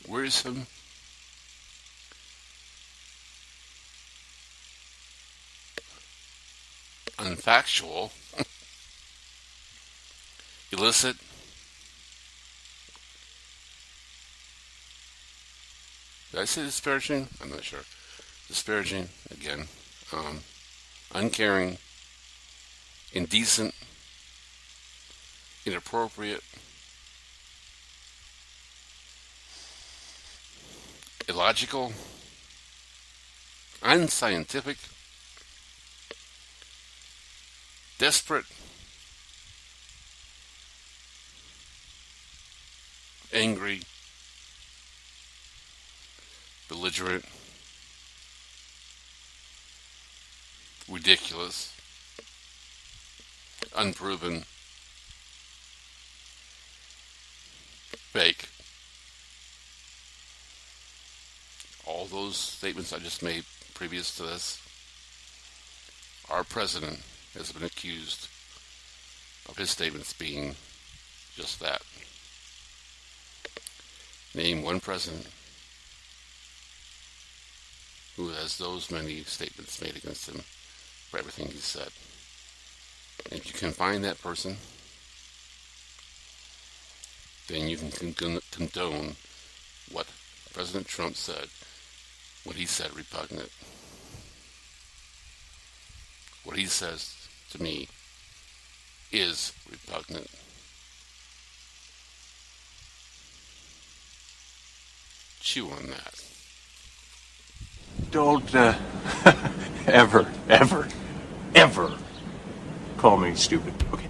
Speaker 3: wearisome, unfactual, illicit, did I say disparaging? I'm not sure. Disparaging, again. Uncaring, indecent, inappropriate, illogical, unscientific, desperate, angry, belligerent, ridiculous, unproven, fake. All those statements I just made previous to this, our president has been accused of his statements being just that. Name one president who has those many statements made against him for everything he said. And if you can find that person, then you can condone what President Trump said when he said repugnant. What he says to me is repugnant. Chew on that.
Speaker 10: Don't ever call me stupid, okay?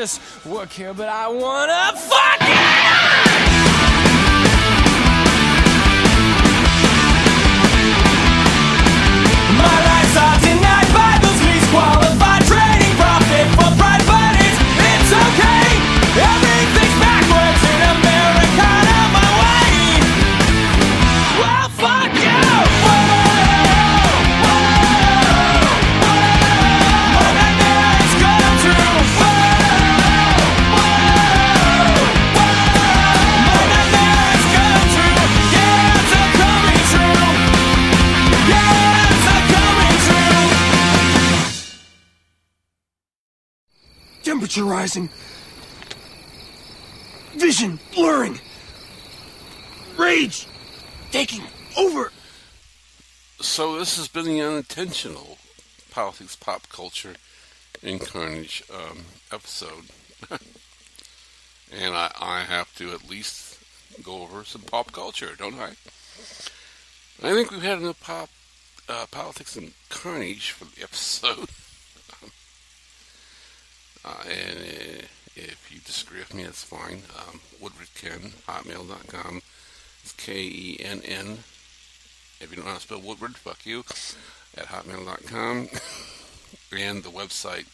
Speaker 11: just work here, but I wanna fuck it! My rights are denied by those least qualified, trading profit for pride, but it's okay. Everything's backwards in America, out of my way. Well, fuck you! My nightmares come true. My nightmares come true. Yeah, it's all coming true. Yeah, it's all coming true. Temperature rising. Vision blurring. Rage taking over.
Speaker 3: So this has been the unintentional politics, pop culture, and carnage episode. And I have to at least go over some pop culture, don't I? I think we've had enough politics and carnage for the episode. And if you disagree with me, that's fine. WoodwardKen, hotmail.com. It's Kenn. If you don't know how to spell Woodward, fuck you. At hotmail.com. And the website,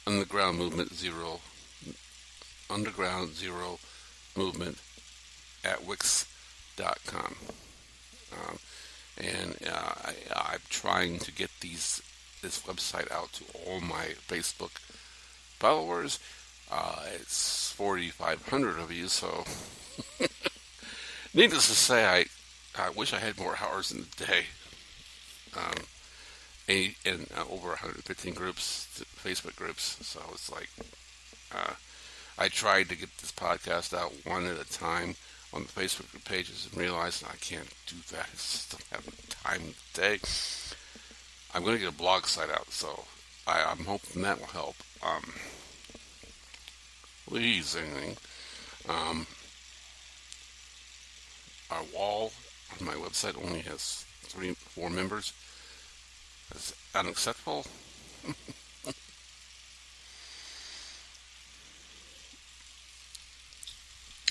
Speaker 3: Underground Zero Movement at wix.com. I'm trying to get this website out to all my Facebook followers. It's 4,500 of you, so needless to say, I wish I had more hours in the day. And over 115 groups, Facebook groups, so it's like I tried to get this podcast out one at a time on the Facebook group pages and realized I can't do that. I just don't have time today. I'm going to get a blog site out, so I'm hoping that will help. Please, anything. Our wall on my website only has 4 members. That's unacceptable.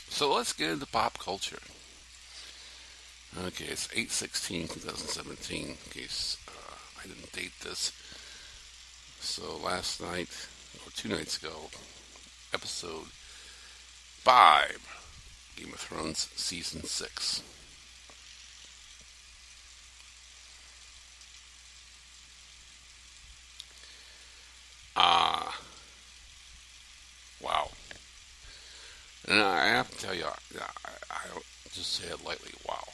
Speaker 3: So let's get into pop culture. Okay, it's 8/16/2017, in case I didn't date this. So last night, or 2 nights ago, episode 5, Game of Thrones Season 6. Wow. And I have to tell you, I don't just say it lightly, wow.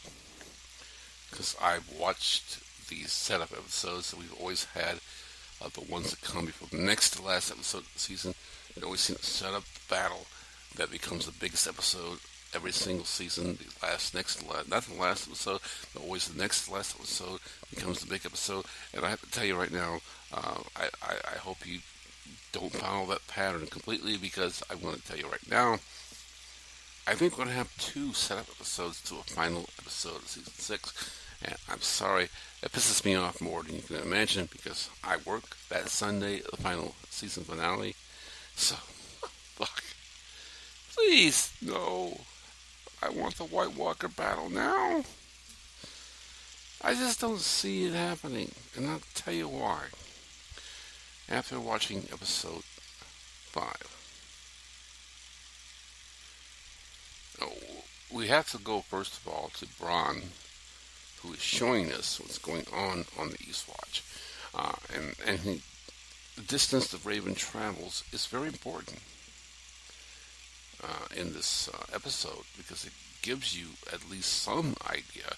Speaker 3: Because I've watched these setup episodes that we've always had, the ones that come before the next to last episode of the season. It always seems to set up the battle that becomes the biggest episode every single season. The not the last episode, but always the next to last episode becomes the big episode. And I have to tell you right now, I hope you don't follow that pattern completely, because I'm going to tell you right now, I think we're going to have 2 setup episodes to a final episode of Season 6. And I'm sorry, it pisses me off more than you can imagine, because I work that Sunday, the final season finale. So, fuck. Please, no. I want the White Walker battle now. I just don't see it happening. And I'll tell you why. After watching episode 5. We have to go, first of all, to Bronn, who is showing us what's going on the East Watch. The distance the Raven travels is very important in this episode, because it gives you at least some idea,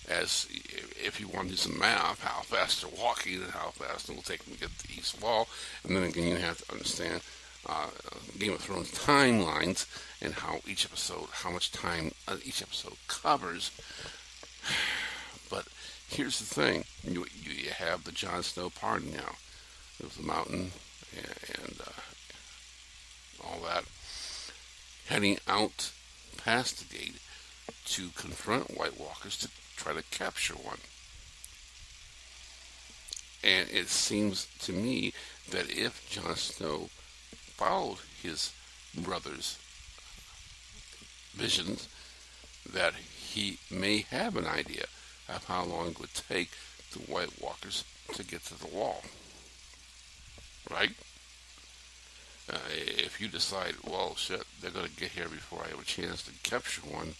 Speaker 3: as if you want to do some math, how fast they're walking and how fast it will take them to get to the East Wall. And then again, you have to understand Game of Thrones timelines and how much time each episode covers. But here's the thing: you have the Jon Snow party now, with the mountain and all that, heading out past the gate to confront White Walkers to try to capture one. And it seems to me that if Jon Snow followed his brother's visions, that he may have an idea of how long it would take the White Walkers to get to the wall. Right? If you decide, well, shit, they're going to get here before I have a chance to capture one,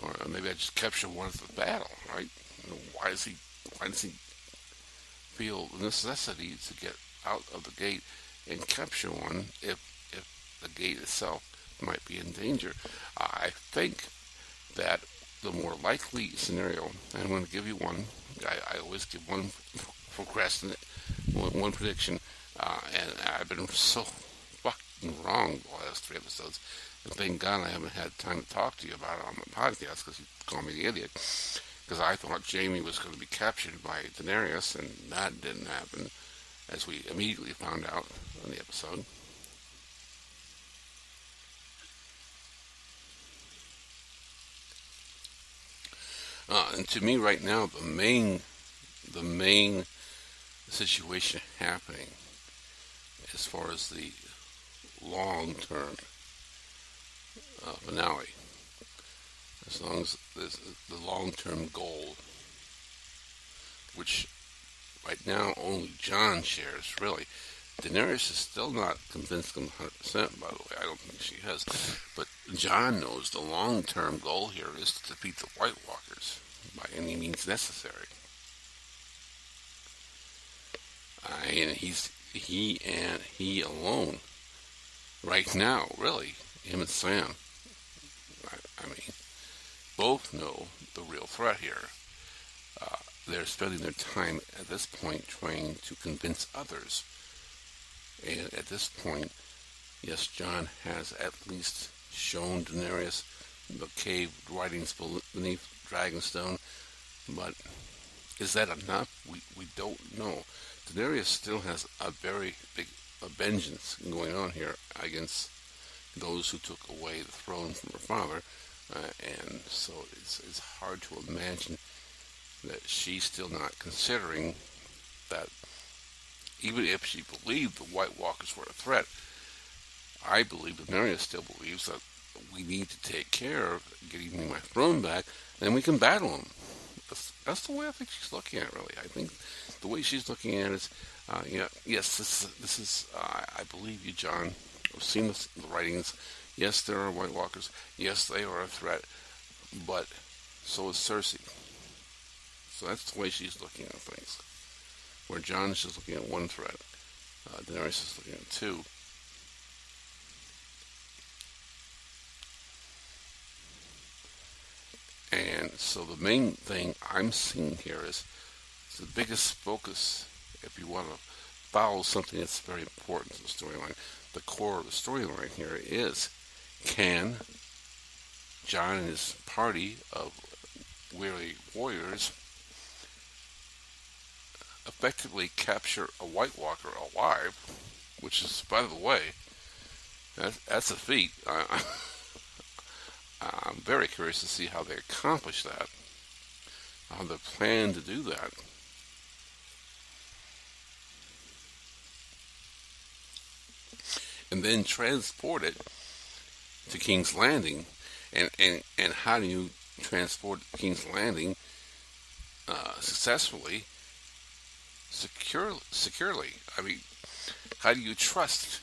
Speaker 3: or maybe I just capture one at the battle, right? Why does he feel the necessity to get out of the gate and capture one if the gate itself might be in danger? I think that the more likely scenario, and I'm going to give you one, I always give one one prediction, and I've been so fucking wrong the last 3 episodes, and thank God I haven't had time to talk to you about it on the podcast, because you call me the idiot, because I thought Jaime was going to be captured by Daenerys, and that didn't happen, as we immediately found out in the episode. And to me right now, the main situation happening as far as the long-term finale, as long as the long-term goal, which right now only Jon shares, really. Daenerys is still not convinced him 100%, by the way. I don't think she has. But Jon knows the long-term goal here is to defeat the White Walkers by any means necessary. And he alone, right now, really, him and Sam, I mean, both know the real threat here. They're spending their time at this point trying to convince others. And at this point, yes, Jon has at least shown Daenerys the cave writings beneath Dragonstone, but is that enough? We don't know. Daenerys still has a very big vengeance going on here against those who took away the throne from her father, and so it's hard to imagine that she's still not considering that. Even if she believed the White Walkers were a threat, I believe Daenerys still believes that we need to take care of getting my throne back, and we can battle them. That's the way I think she's looking at it, really. I think the way she's looking at it is, yes, this is I believe you, Jon. I've seen the writings. Yes, there are White Walkers. Yes, they are a threat, but so is Cersei. So that's the way she's looking at things. Where Jon is just looking at one threat, Daenerys is looking at two. And so the main thing I'm seeing here is the biggest focus, if you want to follow something that's very important to the storyline. The core of the storyline here is, can Jon and his party of weary warriors effectively capture a White Walker alive, which is, by the way, that's a feat. I'm very curious to see how they accomplish that, how they plan to do that. And then transport it to King's Landing. And how do you transport King's Landing successfully? Securely. I mean, how do you trust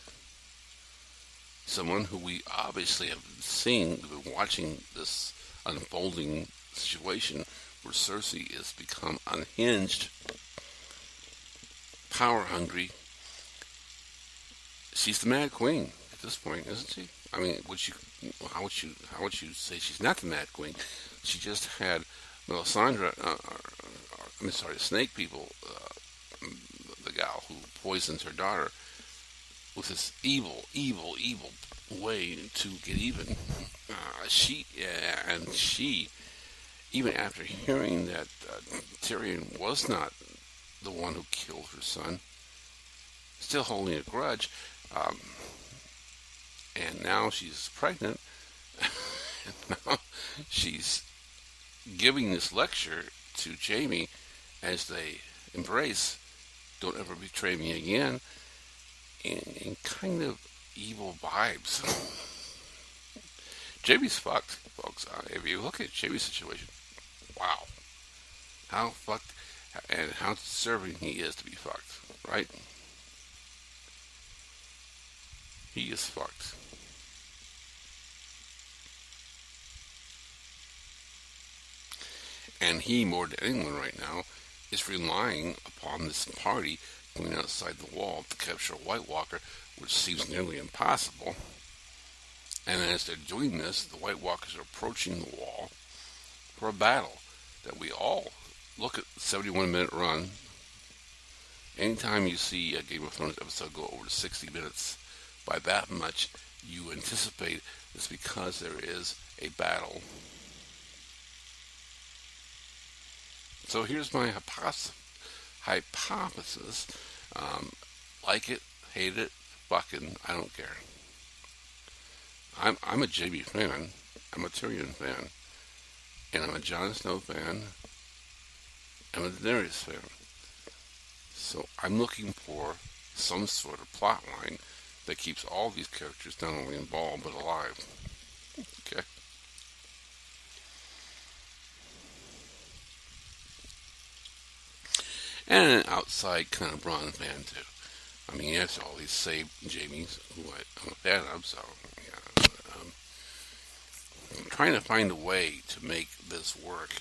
Speaker 3: someone who we obviously have seen, we've been watching this unfolding situation where Cersei has become unhinged, power hungry. She's the Mad Queen at this point, isn't she? I mean, how would you say she's not the Mad Queen? She just had Melisandre, the Snake people, the gal who poisons her daughter with this evil way to get even. She, even after hearing that Tyrion was not the one who killed her son, still holding a grudge, and now she's pregnant, and now she's giving this lecture to Jaime as they embrace, don't ever betray me again, and kind of evil vibes. Jamie's fucked, folks. If you look at Jamie's situation, wow. How fucked and how deserving he is to be fucked, right? He is fucked. And he, more than anyone right now, is relying upon this party going outside the wall to capture a White Walker, which seems nearly impossible. And as they're doing this, the White Walkers are approaching the wall for a battle that we all look at. 71-minute run. Anytime you see a Game of Thrones episode go over to 60 minutes by that much, you anticipate it's because there is a battle. So here's my hypothesis. Like it, hate it, fucking, I don't care. I'm a JB fan. I'm a Tyrion fan. And I'm a Jon Snow fan. I'm a Daenerys fan. So I'm looking for some sort of plot line that keeps all these characters not only involved but alive. Okay. And an outside kind of Bronn fan too. I mean, yes, all these saved Jamies who I'm a fan of, so yeah. I'm trying to find a way to make this work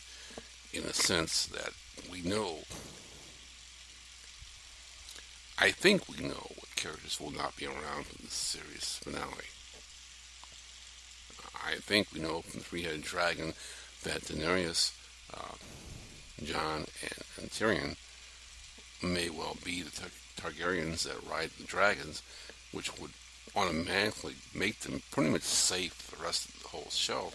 Speaker 3: in a sense that we know. I think we know what characters will not be around for this series finale. I think we know from the Three-Headed Dragon that Daenerys, Jon, and Tyrion may well be the Targaryens that ride the dragons, which would automatically make them pretty much safe for the rest of the whole show.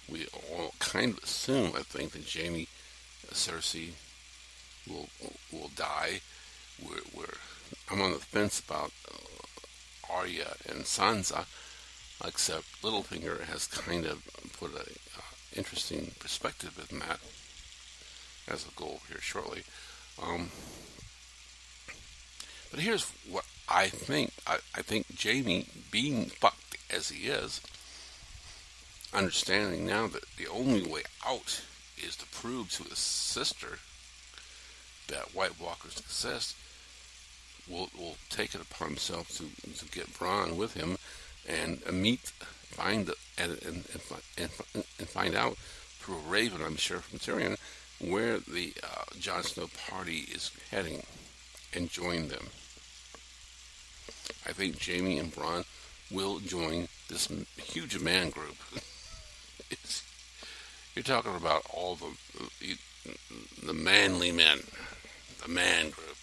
Speaker 3: We all kind of assume, I think, that Jaime, Cersei will die. I'm on the fence about Arya and Sansa, except Littlefinger has kind of put a interesting perspective in that, as I'll go over here shortly. But here's what I think. I think Jaime, being fucked as he is, understanding now that the only way out is to prove to his sister that White Walkers exist, will take it upon himself to get Bronn with him and find out through a raven, I'm sure, from Tyrion, where the Jon Snow party is heading and join them. I think Jaime and Bronn will join this huge man group. You're talking about all the manly men, the man group.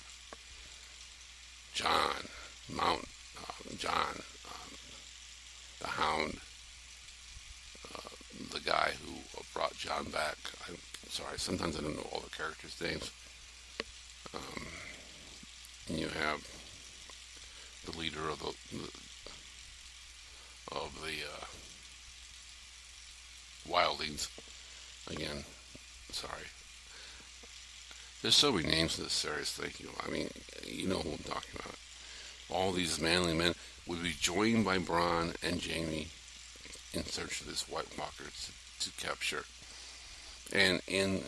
Speaker 3: Jon, the Hound, the guy who brought Jon back. I'm sorry, sometimes I don't know all the characters' names. And you have the leader of the Wildlings. Again, sorry. There's so many names to this series. Thank you. I mean, you know who I'm talking about. All these manly men would be joined by Bronn and Jaime in search of this White Walker to capture. And in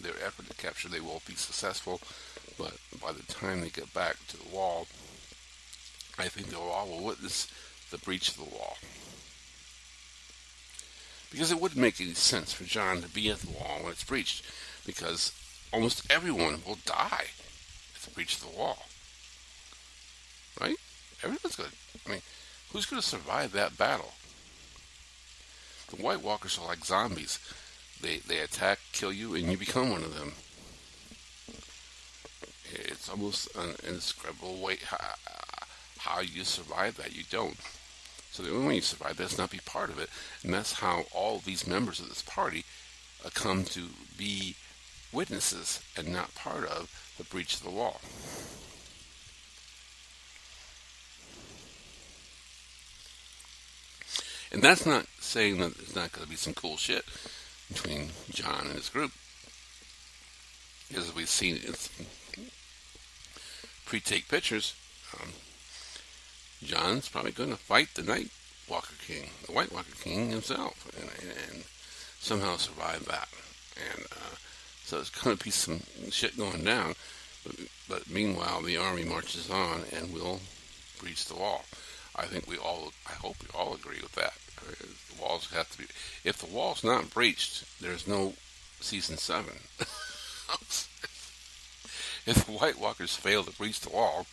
Speaker 3: their effort to capture, they will be successful. But by the time they get back to the wall, I think they all will witness the breach of the wall. Because it wouldn't make any sense for Jon to be at the wall when it's breached, because almost everyone will die at the breach of the wall. Right? Everyone's going to... I mean, who's going to survive that battle? The White Walkers are like zombies. They attack, kill you, and you become one of them. It's almost an indescribable way how you survive that. You don't. So the only way you survive that is not be part of it. And that's how all these members of this party come to be witnesses and not part of the breach of the wall. And that's not saying that there's not going to be some cool shit between Jon and his group. Because we've seen it's pre-take pictures, John's probably going to fight the Night Walker King, the White Walker King himself, and somehow survive that. And so there's going to be some shit going down. But meanwhile, the army marches on and will breach the wall. I hope we all agree with that. The walls have to be. If the wall's not breached, there's no season 7. If the White Walkers fail to breach the wall,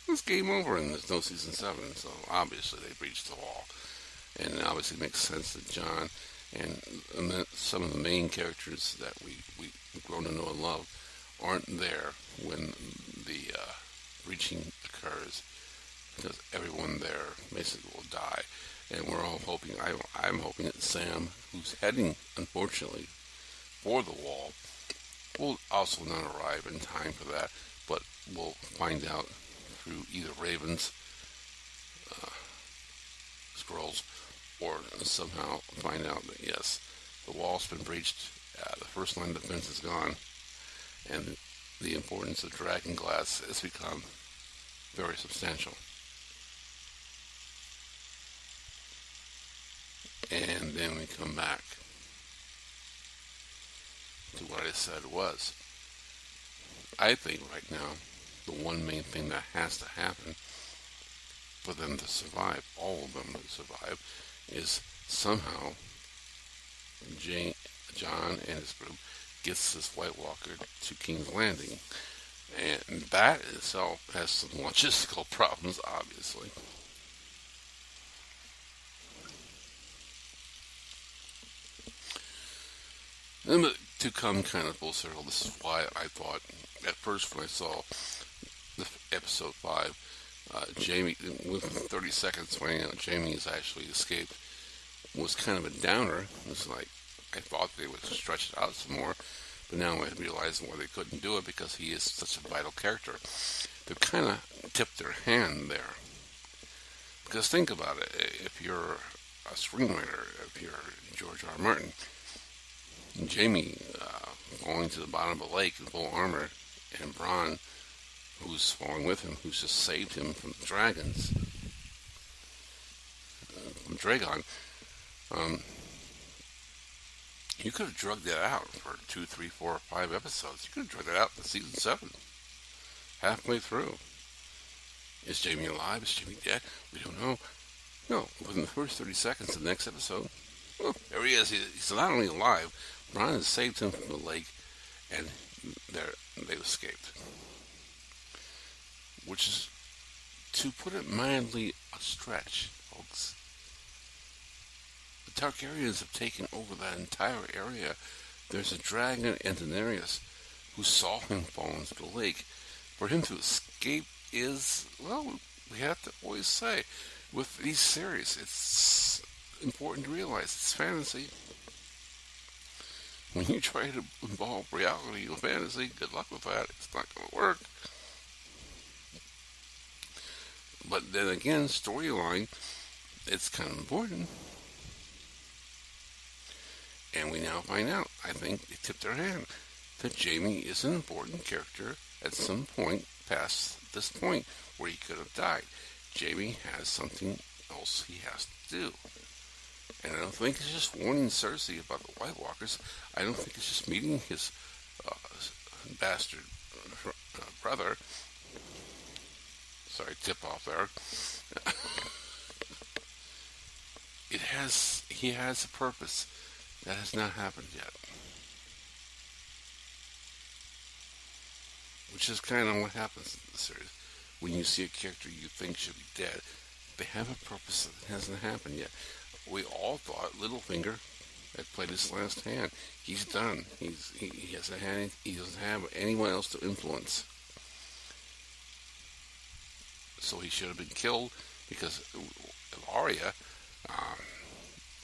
Speaker 3: it's game over and there's no season 7. So obviously they breached the wall, and it obviously makes sense that John and some of the main characters that we've grown to know and love aren't there when the breaching occurs, because everyone there basically will die. And we're all hoping, I'm hoping that Sam, who's heading, unfortunately, for the wall, will also not arrive in time for that, but we'll find out through either Ravens, Scrolls, or somehow find out that, yes, the wall's been breached, the first line of defense is gone, and the importance of dragon glass has become very substantial. And then we come back to what I said was. I think right now, the one main thing that has to happen for them to survive, all of them to survive, is somehow John and his group gets this White Walker to King's Landing. And that itself has some logistical problems, obviously. And to come kind of full circle, this is why I thought, at first when I saw the episode 5, Jamie, within 30 seconds, finding out Jamie has actually escaped, was kind of a downer. It was like, I thought they would stretch it out some more, but now I realize why they couldn't do it, because he is such a vital character. They've kind of tipped their hand there. Because think about it, if you're a screenwriter, if you're George R. R. Martin, Jamie falling to the bottom of a lake in full armor, and Bronn, who's falling with him, who's just saved him from the dragons, from Dragon, you could have drugged that out for 2, 3, 4, or 5 episodes. You could have drugged that out in season 7, halfway through. Is Jamie alive? Is Jamie dead? We don't know. No, within the first 30 seconds of the next episode, well, there he is. He's not only alive, Bronn has saved him from the lake, and they've escaped. Which is, to put it mildly, a stretch, folks. The Targaryens have taken over that entire area. There's a dragon in Daenerys who saw him fall into the lake. For him to escape is, well, we have to always say, with these series, it's important to realize it's fantasy. When you try to involve reality with fantasy, good luck with that. It's not going to work. But then again, storyline, it's kind of important. And we now find out, I think they tipped their hand, that Jamie is an important character at some point past this point where he could have died. Jamie has something else he has to do. And I don't think it's just warning Cersei about the White Walkers. I don't think it's just meeting his bastard brother. Sorry, tip off there. He has a purpose that has not happened yet. Which is kind of what happens in the series. When you see a character you think should be dead, they have a purpose that hasn't happened yet. We all thought Littlefinger had played his last hand. He's done. He hasn't had. He doesn't have anyone else to influence. So he should have been killed, because Arya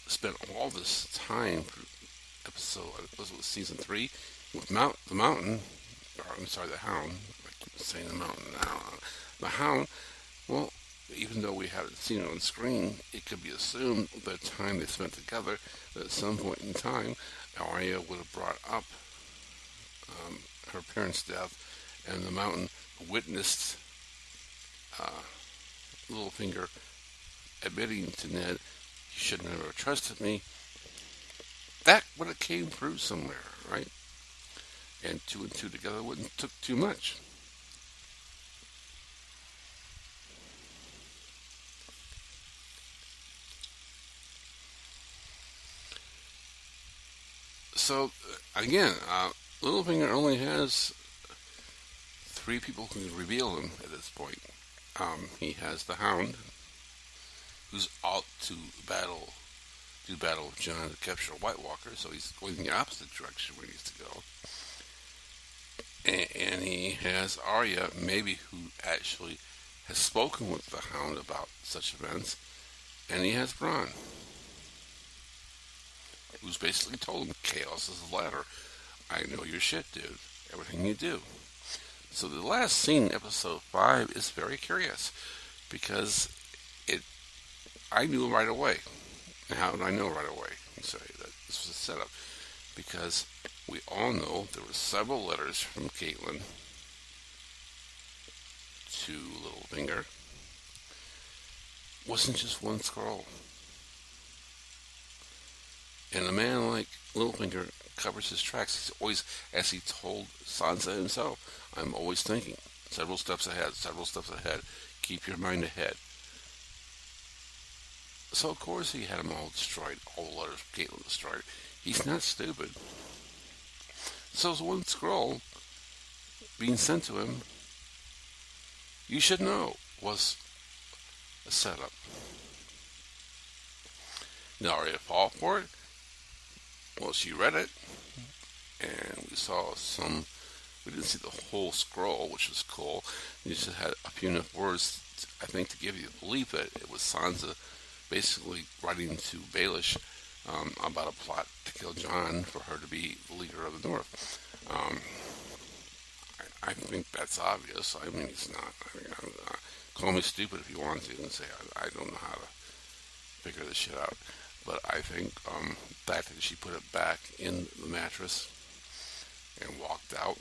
Speaker 3: spent all this time, episode, was it season 3, with the Mountain. Or, I'm sorry, the Hound. I keep saying the Mountain now. The Hound. Well, even though we haven't seen it on screen, it could be assumed the time they spent together that at some point in time, Arya would have brought up her parents' death, and the Mountain witnessed Littlefinger admitting to Ned, "You should have never trusted me." That would have came through somewhere, right? And two and two together wouldn't took too much. So again, Littlefinger only has three people who can reveal him at this point. He has the Hound, who's out to do battle with John to capture a White Walker, so he's going in the opposite direction where he needs to go. And he has Arya, maybe, who actually has spoken with the Hound about such events, and he has Bronn, who's basically told him, "Chaos is the ladder. I know your shit, dude. Everything you do." So the last scene, episode 5, is very curious because I knew right away. And how did I know right away? I'm sorry, that this was a setup. Because we all know there were several letters from Caitlin to Littlefinger. It wasn't just one scroll. And a man like Littlefinger covers his tracks. He's always, as he told Sansa himself, "I'm always thinking. Several steps ahead, several steps ahead. Keep your mind ahead." So of course he had them all destroyed, all the letters from Caitlin destroyed. He's not stupid. So there's one scroll being sent to him, you should know, was a setup. Now Arya fall for it? Well, she read it, and we saw we didn't see the whole scroll, which was cool. You just had a few enough words, I think, to give you the belief that it was Sansa basically writing to Baelish about a plot to kill Jon for her to be the leader of the North. I think that's obvious. I mean, it's not. Call me stupid if you want to and say I don't know how to figure this shit out. But I think the fact that she put it back in the mattress and walked out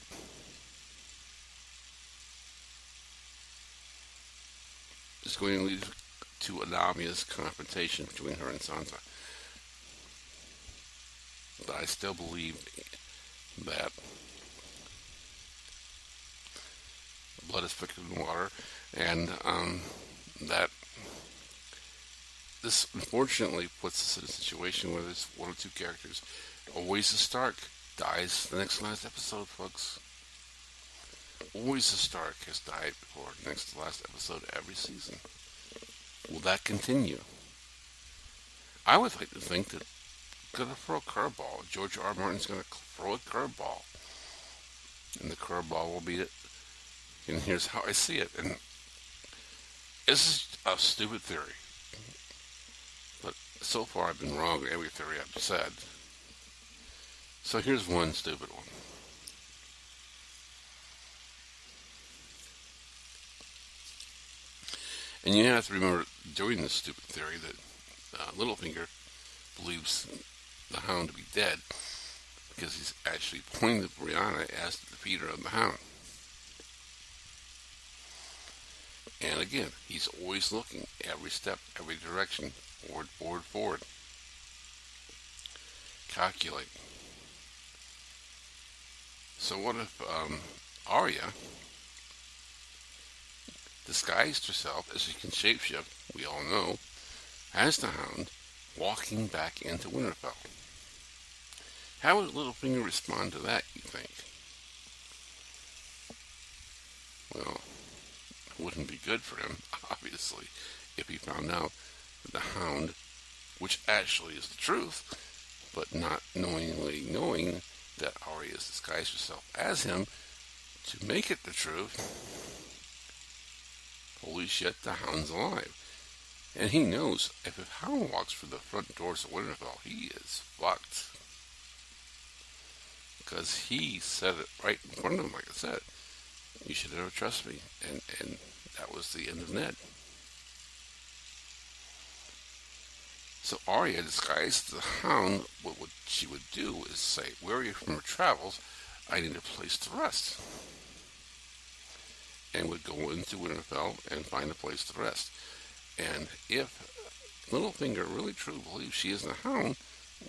Speaker 3: is going to lead to an obvious confrontation between her and Sansa. But I still believe that blood is thicker than water, and that this unfortunately puts us in a situation where there's one or two characters. Always the Stark dies the next to last episode, folks. Always the Stark has died before the next to last episode every season. Will that continue? I would like to think that going to throw a curveball. George R. R. Martin's going to throw a curveball. And the curveball will be it. And here's how I see it. And this is a stupid theory. But so far I've been wrong in every theory I've said. So here's one stupid one. And you have to remember, during this stupid theory, that Littlefinger believes the Hound to be dead because he's actually pointed at Brianna as the defeater of the Hound. And again, he's always looking every step, every direction, forward, forward, forward. Calculate. So what if Arya disguised herself as she can shapeshift, we all know, as the Hound, walking back into Winterfell? How would Littlefinger respond to that, you think? Well, it wouldn't be good for him, obviously, if he found out that the Hound, which actually is the truth, but not knowingly knowing that Arya has disguised herself as him to make it the truth. Holy shit, the Hound's alive. And he knows if a Hound walks through the front doors of Winterfell, he is fucked. Because he said it right in front of him, like I said. You should never trust me. And that was the end of Ned. So Arya, disguised as the Hound, what she would do is say, weary from her travels, I need a place to rest. and would go into Winterfell and find a place to rest. And if Littlefinger really truly believes she is the Hound,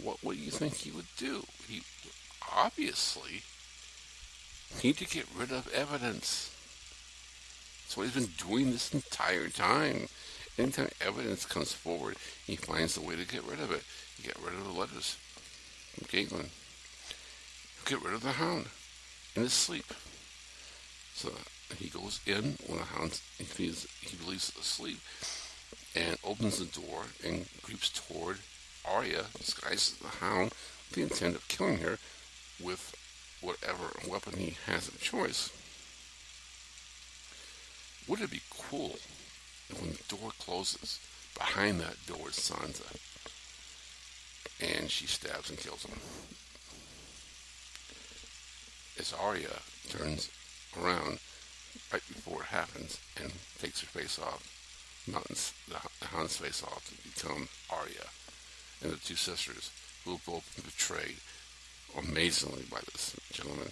Speaker 3: what would you think he would do? He obviously need to get rid of evidence. That's what he's been doing this entire time. Anytime evidence comes forward, he finds a way to get rid of it. Get rid of the letters from Caitlin. Get rid of the Hound in his sleep. So he goes in when the Hound, he believes asleep, and opens the door and creeps toward Arya, disguised as the Hound, with the intent of killing her with whatever weapon he has of choice. Would it be cool if when the door closes, behind that door is Sansa, and she stabs and kills him? As Arya turns around right before it happens and takes her face off, the Hound's face off, to become Arya, and the two sisters who have both been betrayed amazingly by this gentleman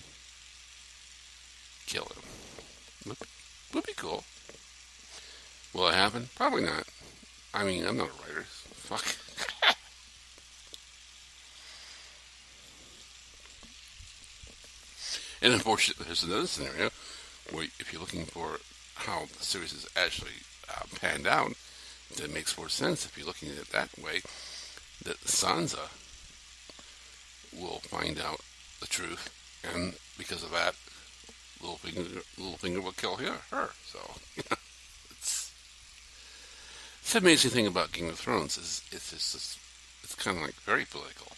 Speaker 3: kill him. Would be cool. Will it happen? Probably not. I mean, I'm not a writer. Fuck. And unfortunately, there's another scenario where if you're looking for how the series is actually panned out, that makes more sense if you're looking at it that way, that Sansa will find out the truth, and because of that, Littlefinger will kill her. So, it's the amazing thing about Game of Thrones is it's kind of like very political.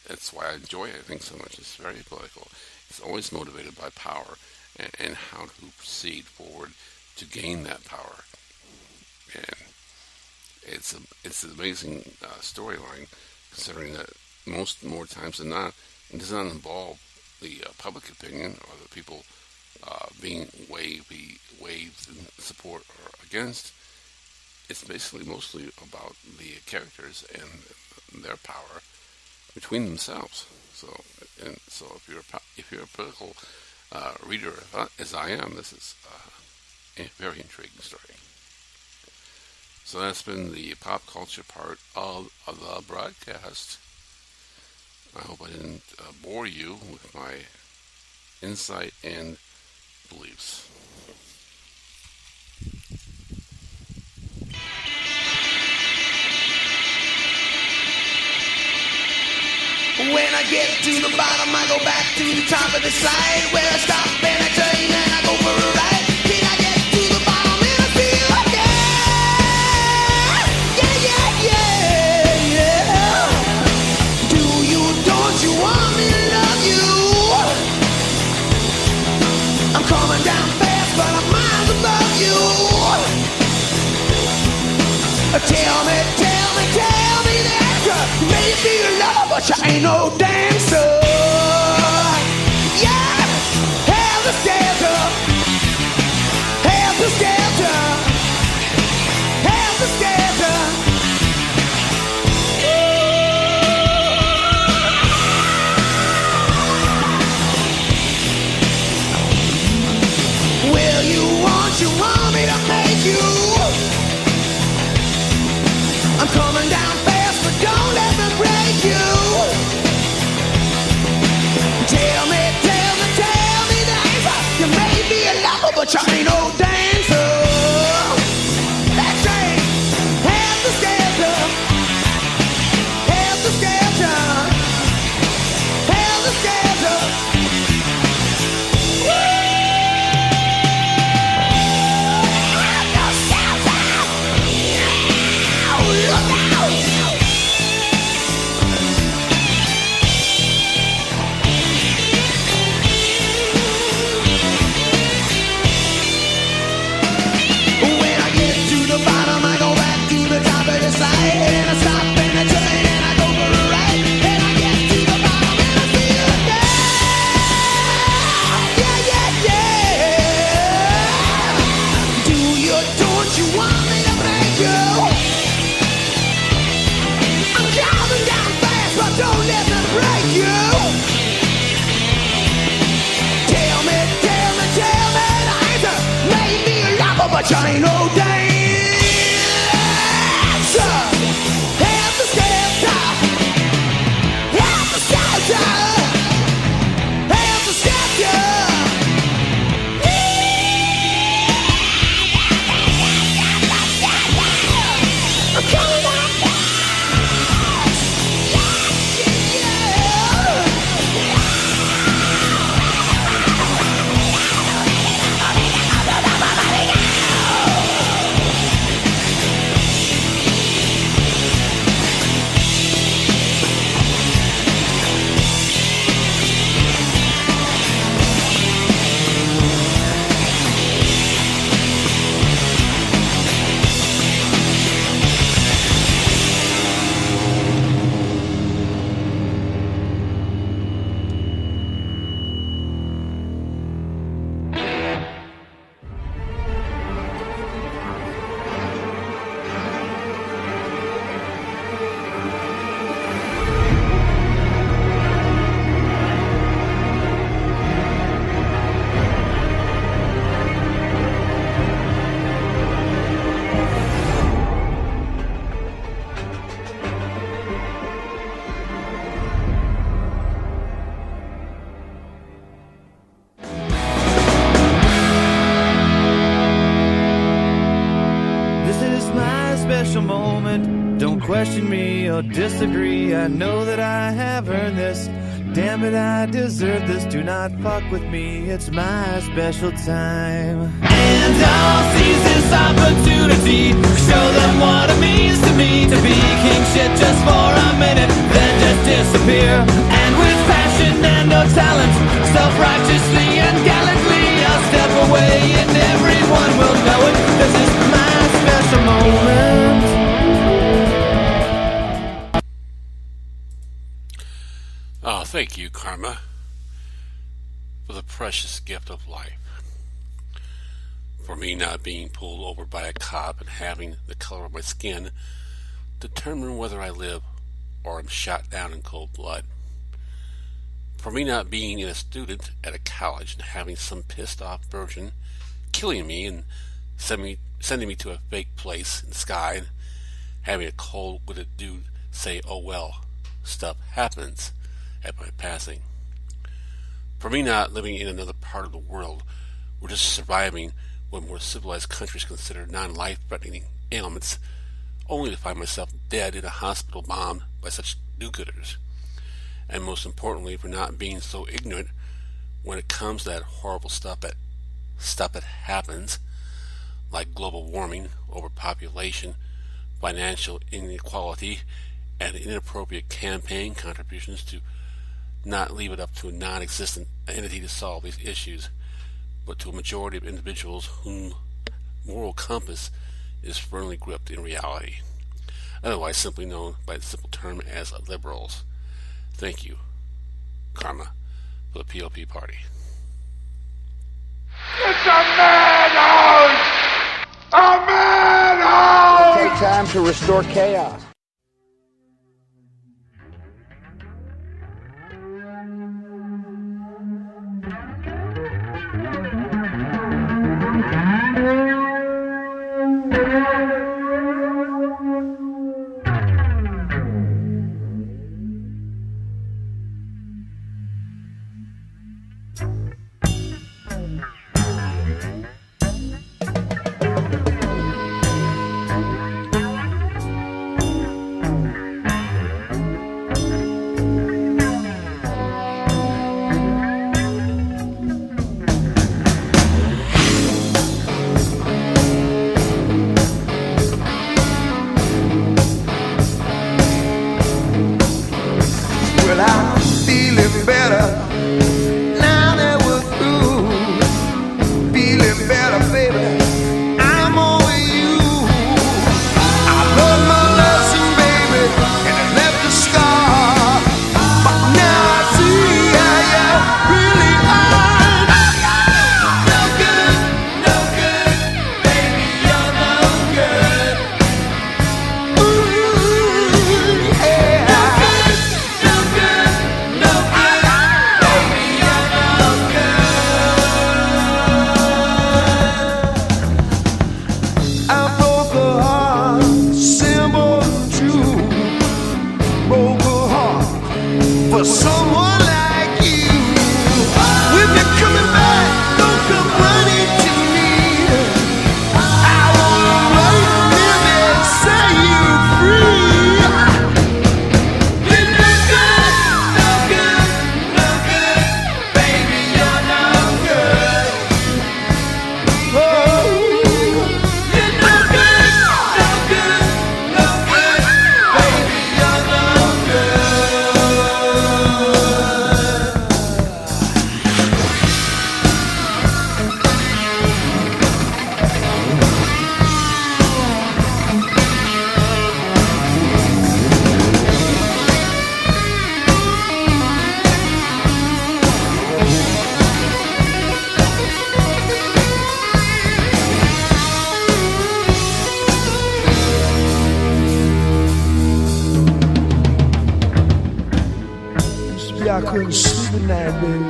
Speaker 3: That's why I enjoy it, I think, so much. It's very political. It's always motivated by power and how to proceed forward to gain that power. And it's an amazing storyline, considering that more times than not, it does not involve the public opinion or the people being waved in support or against. It's basically mostly about the characters and their power between themselves. So if you're a political reader, as I am, this is a very intriguing story. So that's been the pop culture part of the broadcast. I hope I didn't bore you with my insight and beliefs.
Speaker 4: When I get to the bottom, I go back to the top of the slide. Where I stop and I turn and I go for a ride. Can I get to the bottom and I feel like yeah. Do you, don't you want me to love you? I'm coming down fast, but I'm miles above you. Tell me that you may feel love, but you ain't no dancer. Yeah, helter skelter, helter skelter, helter skelter. Well, you want me to make you? I'm coming down fast, but don't let me break you.
Speaker 11: Chino dance. Helter Skelter. Helter Skelter. Helter Skelter. Special moment. Don't question me or disagree. I know that I have earned this. Damn it, I deserve this. Do not fuck with me. It's my special time. And I'll seize this opportunity. Show them what it means to me to be king shit just for a minute, then just disappear. And with passion and no talent, self-righteously and gallantly, I'll step away and everyone will know it. This is my special moment.
Speaker 3: Oh, thank you, Karma, for the precious gift of life. For me not being pulled over by a cop and having the color of my skin determine whether I live or am shot down in cold blood. For me not being a student at a college and having some pissed off virgin killing me and sending me to a fake place in the sky and having a cold-witted dude say, oh well, stuff happens at my passing. For me not living in another part of the world, or just surviving what more civilized countries consider non-life-threatening ailments, only to find myself dead in a hospital bombed by such do-gooders. And most importantly, for not being so ignorant when it comes to that horrible stuff that happens, like global warming, overpopulation, financial inequality, and inappropriate campaign contributions to not leave it up to a non-existent entity to solve these issues, but to a majority of individuals whom moral compass is firmly gripped in reality, otherwise simply known by the simple term as liberals. Thank you, Karma, for the PLP party.
Speaker 8: It's a madhouse! A madhouse!
Speaker 2: Take time to restore chaos.
Speaker 11: broken heart for someone like you. When you're coming back, don't come running to me. I wanna run, live and set you free. You're no good, no good, no good, baby, you're no good. Oh, you're no good, no good, no good, baby, you're no good. I couldn't sleep at night, baby.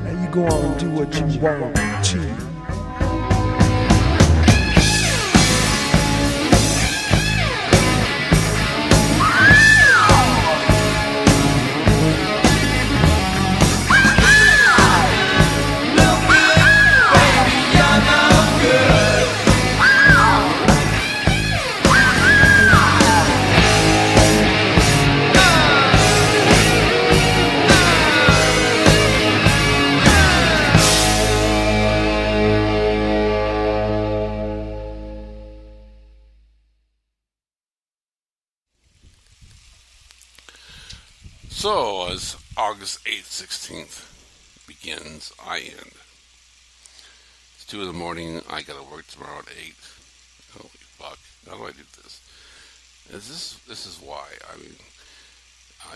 Speaker 11: Now you go on and do what you want to.
Speaker 3: So, as August 8th, 16th begins, I end. It's 2 in the morning, I gotta work tomorrow at 8. Holy fuck, how do I do this? This is why. I mean,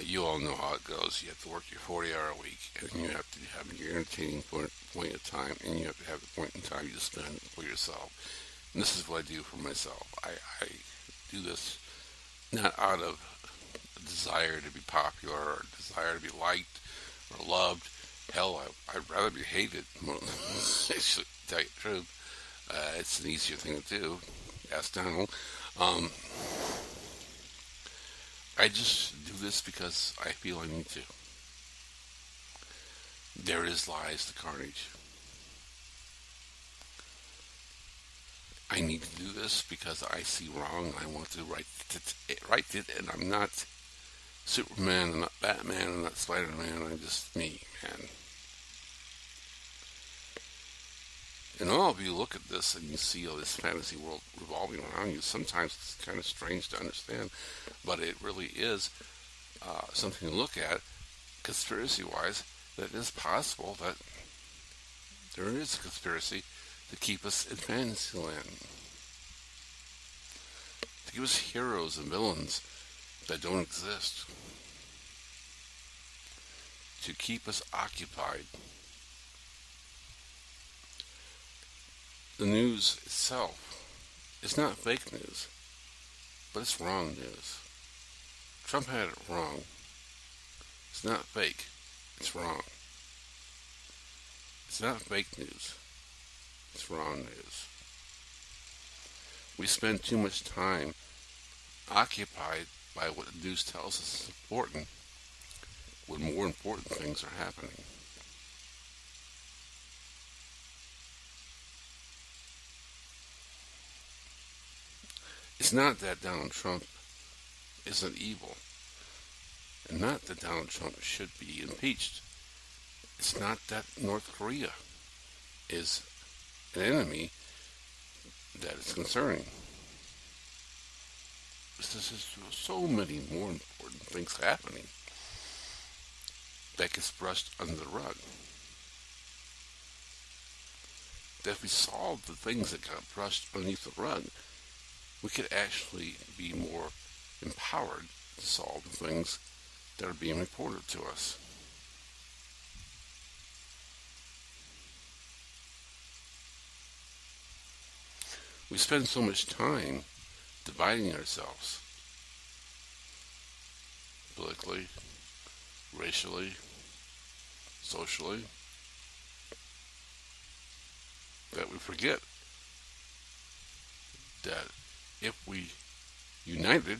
Speaker 3: you all know how it goes. You have to work your 40-hour week, and you have to have your entertaining point of time, and you have to have the point in time you spend for yourself. And this is what I do for myself. I do this not out of desire to be popular or desire to be liked or loved. Hell, I'd rather be hated. To tell you the truth, it's an easier thing to do. Ask Donald. I just do this because I feel I need to. There is lies the carnage. I need to do this because I see wrong. I want to right it, and I'm not Superman, I'm not Batman, I'm not Spider-Man, I'm just me, man. And all of you look at this and you see all this fantasy world revolving around you. Sometimes it's kind of strange to understand, but it really is something to look at, conspiracy-wise, that it is possible that there is a conspiracy to keep us in fantasy land. To give us heroes and villains that don't exist. To keep us occupied. The news itself is not fake news, but it's wrong news. Trump had it wrong. It's not fake. It's wrong. It's not fake news. It's wrong news. We spend too much time occupied by what the news tells us is important when more important things are happening. It's not that Donald Trump isn't evil, and not that Donald Trump should be impeached. It's not that North Korea is an enemy that is concerning. This is so many more important things happening that gets brushed under the rug. That if we solve the things that got brushed beneath the rug, we could actually be more empowered to solve the things that are being reported to us. We spend so much time dividing ourselves politically, racially, socially, that we forget that if we united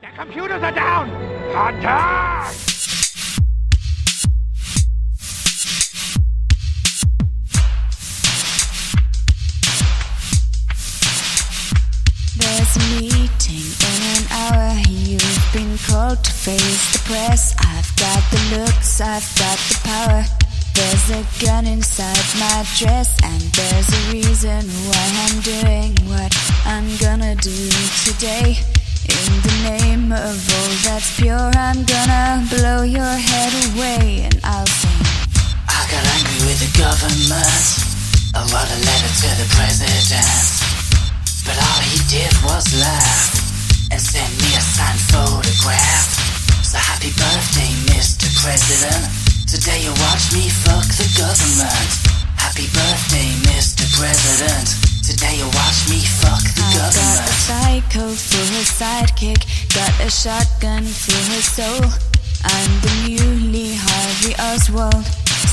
Speaker 12: The computers are down! Contact!
Speaker 13: called to face the press. I've got the looks, I've got the power. There's a gun inside my dress, and there's a reason why I'm doing what I'm gonna do today. In the name of all that's pure, I'm gonna blow your head away, and I'll sing.
Speaker 12: I got angry with the government. I wrote a letter to the president, but all he did was laugh and send me a signed photograph. So happy birthday, Mr. President. Today you watch me fuck the government. Happy birthday, Mr. President. Today you watch me fuck the government.
Speaker 13: Got a psycho for her sidekick, got a shotgun for her soul. I'm the newly Harvey Oswald,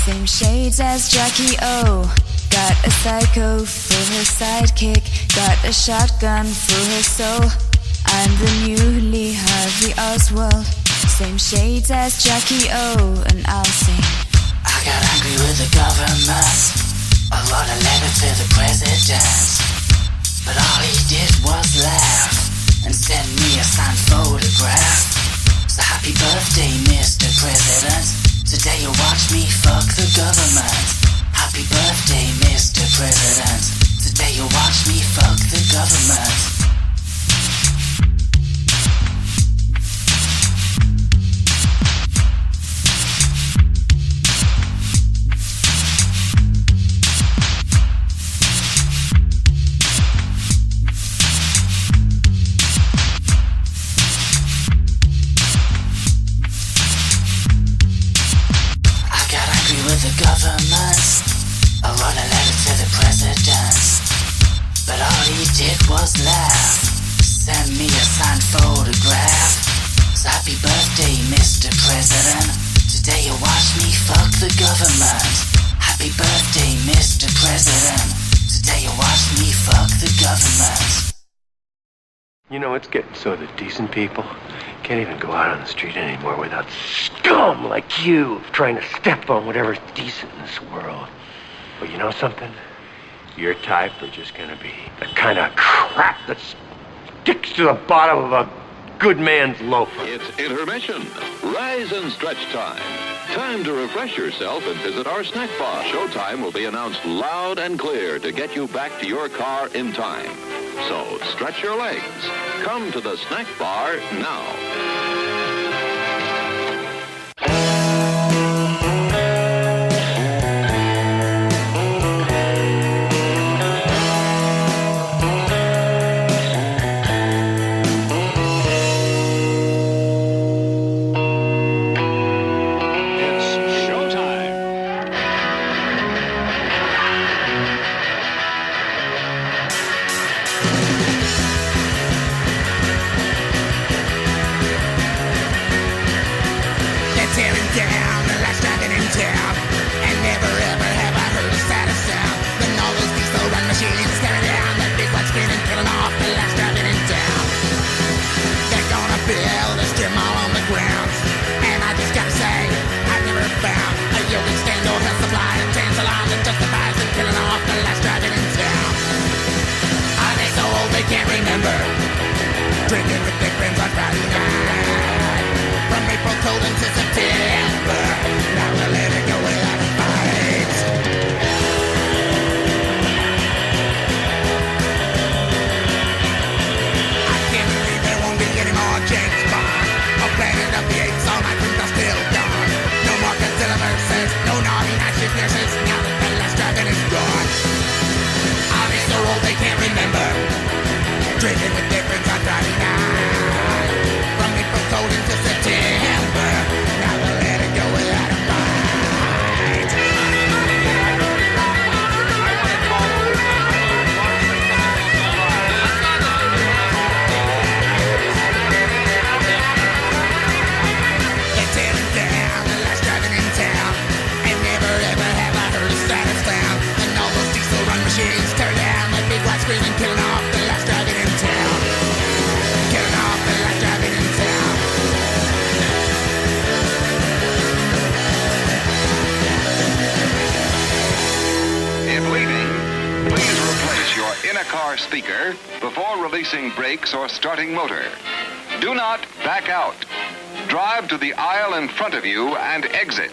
Speaker 13: same shades as Jackie O. Got a psycho for her sidekick, got a shotgun for her soul. I'm the newly Harvey Oswald, same shades as Jackie O, and I'll sing.
Speaker 12: I got angry with the government. I wrote a letter to the president, but all he did was laugh and send me a signed photograph. So happy birthday, Mr. President. Today you watch me fuck the government. Happy birthday, Mr. President. Today you watch me fuck the government. I wrote a letter to the president, but all he did was laugh, send me a signed photograph. So happy birthday, Mr. President. Today you watch me fuck the government. Happy birthday, Mr. President. Today you watch me fuck the government.
Speaker 9: You know, it's getting so that decent people can't even go out on the street anymore without scum like you trying to step on whatever's decent in this world. But you know something? Your type are just gonna be the kind of crap that sticks to the bottom of a good man's loafer.
Speaker 14: It's intermission. Rise and stretch time. Time to refresh yourself and visit our snack bar. Showtime will be announced loud and clear to get you back to your car in time. So stretch your legs. Come to the snack bar now.
Speaker 11: Drinking with their friends on Friday night, from April cold until September. Now we'll let it go without a fight. I can't believe there won't be any more James Bond or Planet of the Apes. All my dreams are still gone. No more Godzilla versus, no naughty night shift nurses. Now that the last dragon is gone, I'll be so old they can't remember. Drinking with their friends on Friday night, from April cold until September. Now we'll let it go without a fight. They're tearing down the last driving in town, and never ever have I heard a sadder sound than all those diesel run machines tear down that big white screen and killing off the last driving in town. Killing off the last driving in town.
Speaker 14: If leaving, please replace your in-car speaker before releasing brakes or starting motor. Do not back out. drive to the aisle in front of you and exit.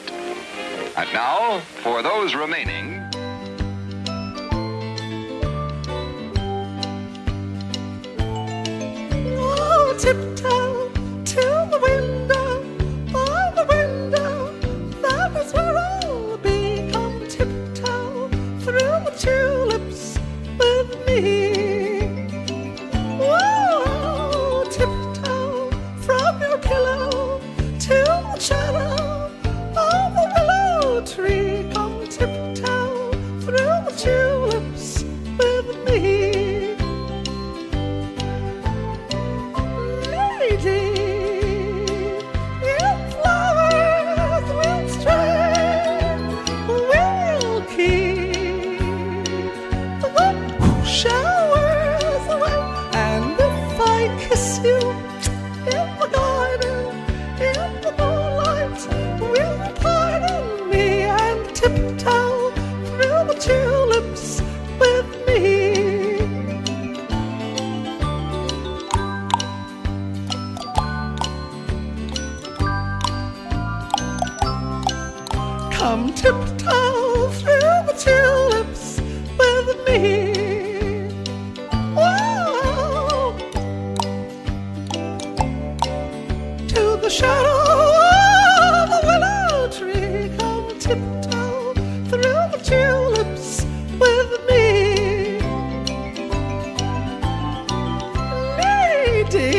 Speaker 14: And now, for those remaining...
Speaker 11: Oh, tiptoe to the window, by the window, that is where I'll be. Come tiptoe through the tulips with me. Whoa, tiptoe from your pillow to the shadow of the willow tree. Come tiptoe through the tulips with me. Lady, if flowers will stray, we'll keep the showers away. And if I kiss you in the garden, in the moonlight, will you pardon me and tiptoe through the tulips with me? Come tiptoe through the tulips with me. Whoa. To the shadow of the willow tree. Come tiptoe through the tulips with me. Lady,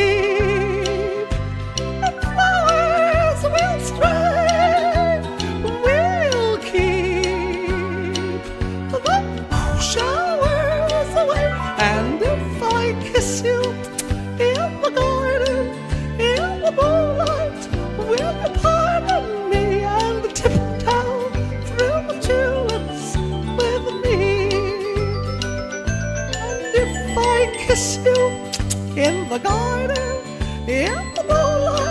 Speaker 11: the flowers will stray, we'll keep the showers away. And if I kiss you in the garden, in the moonlight, will you pardon me and tiptoe through the tulips with me? And if I kiss you in the garden, in the moonlight,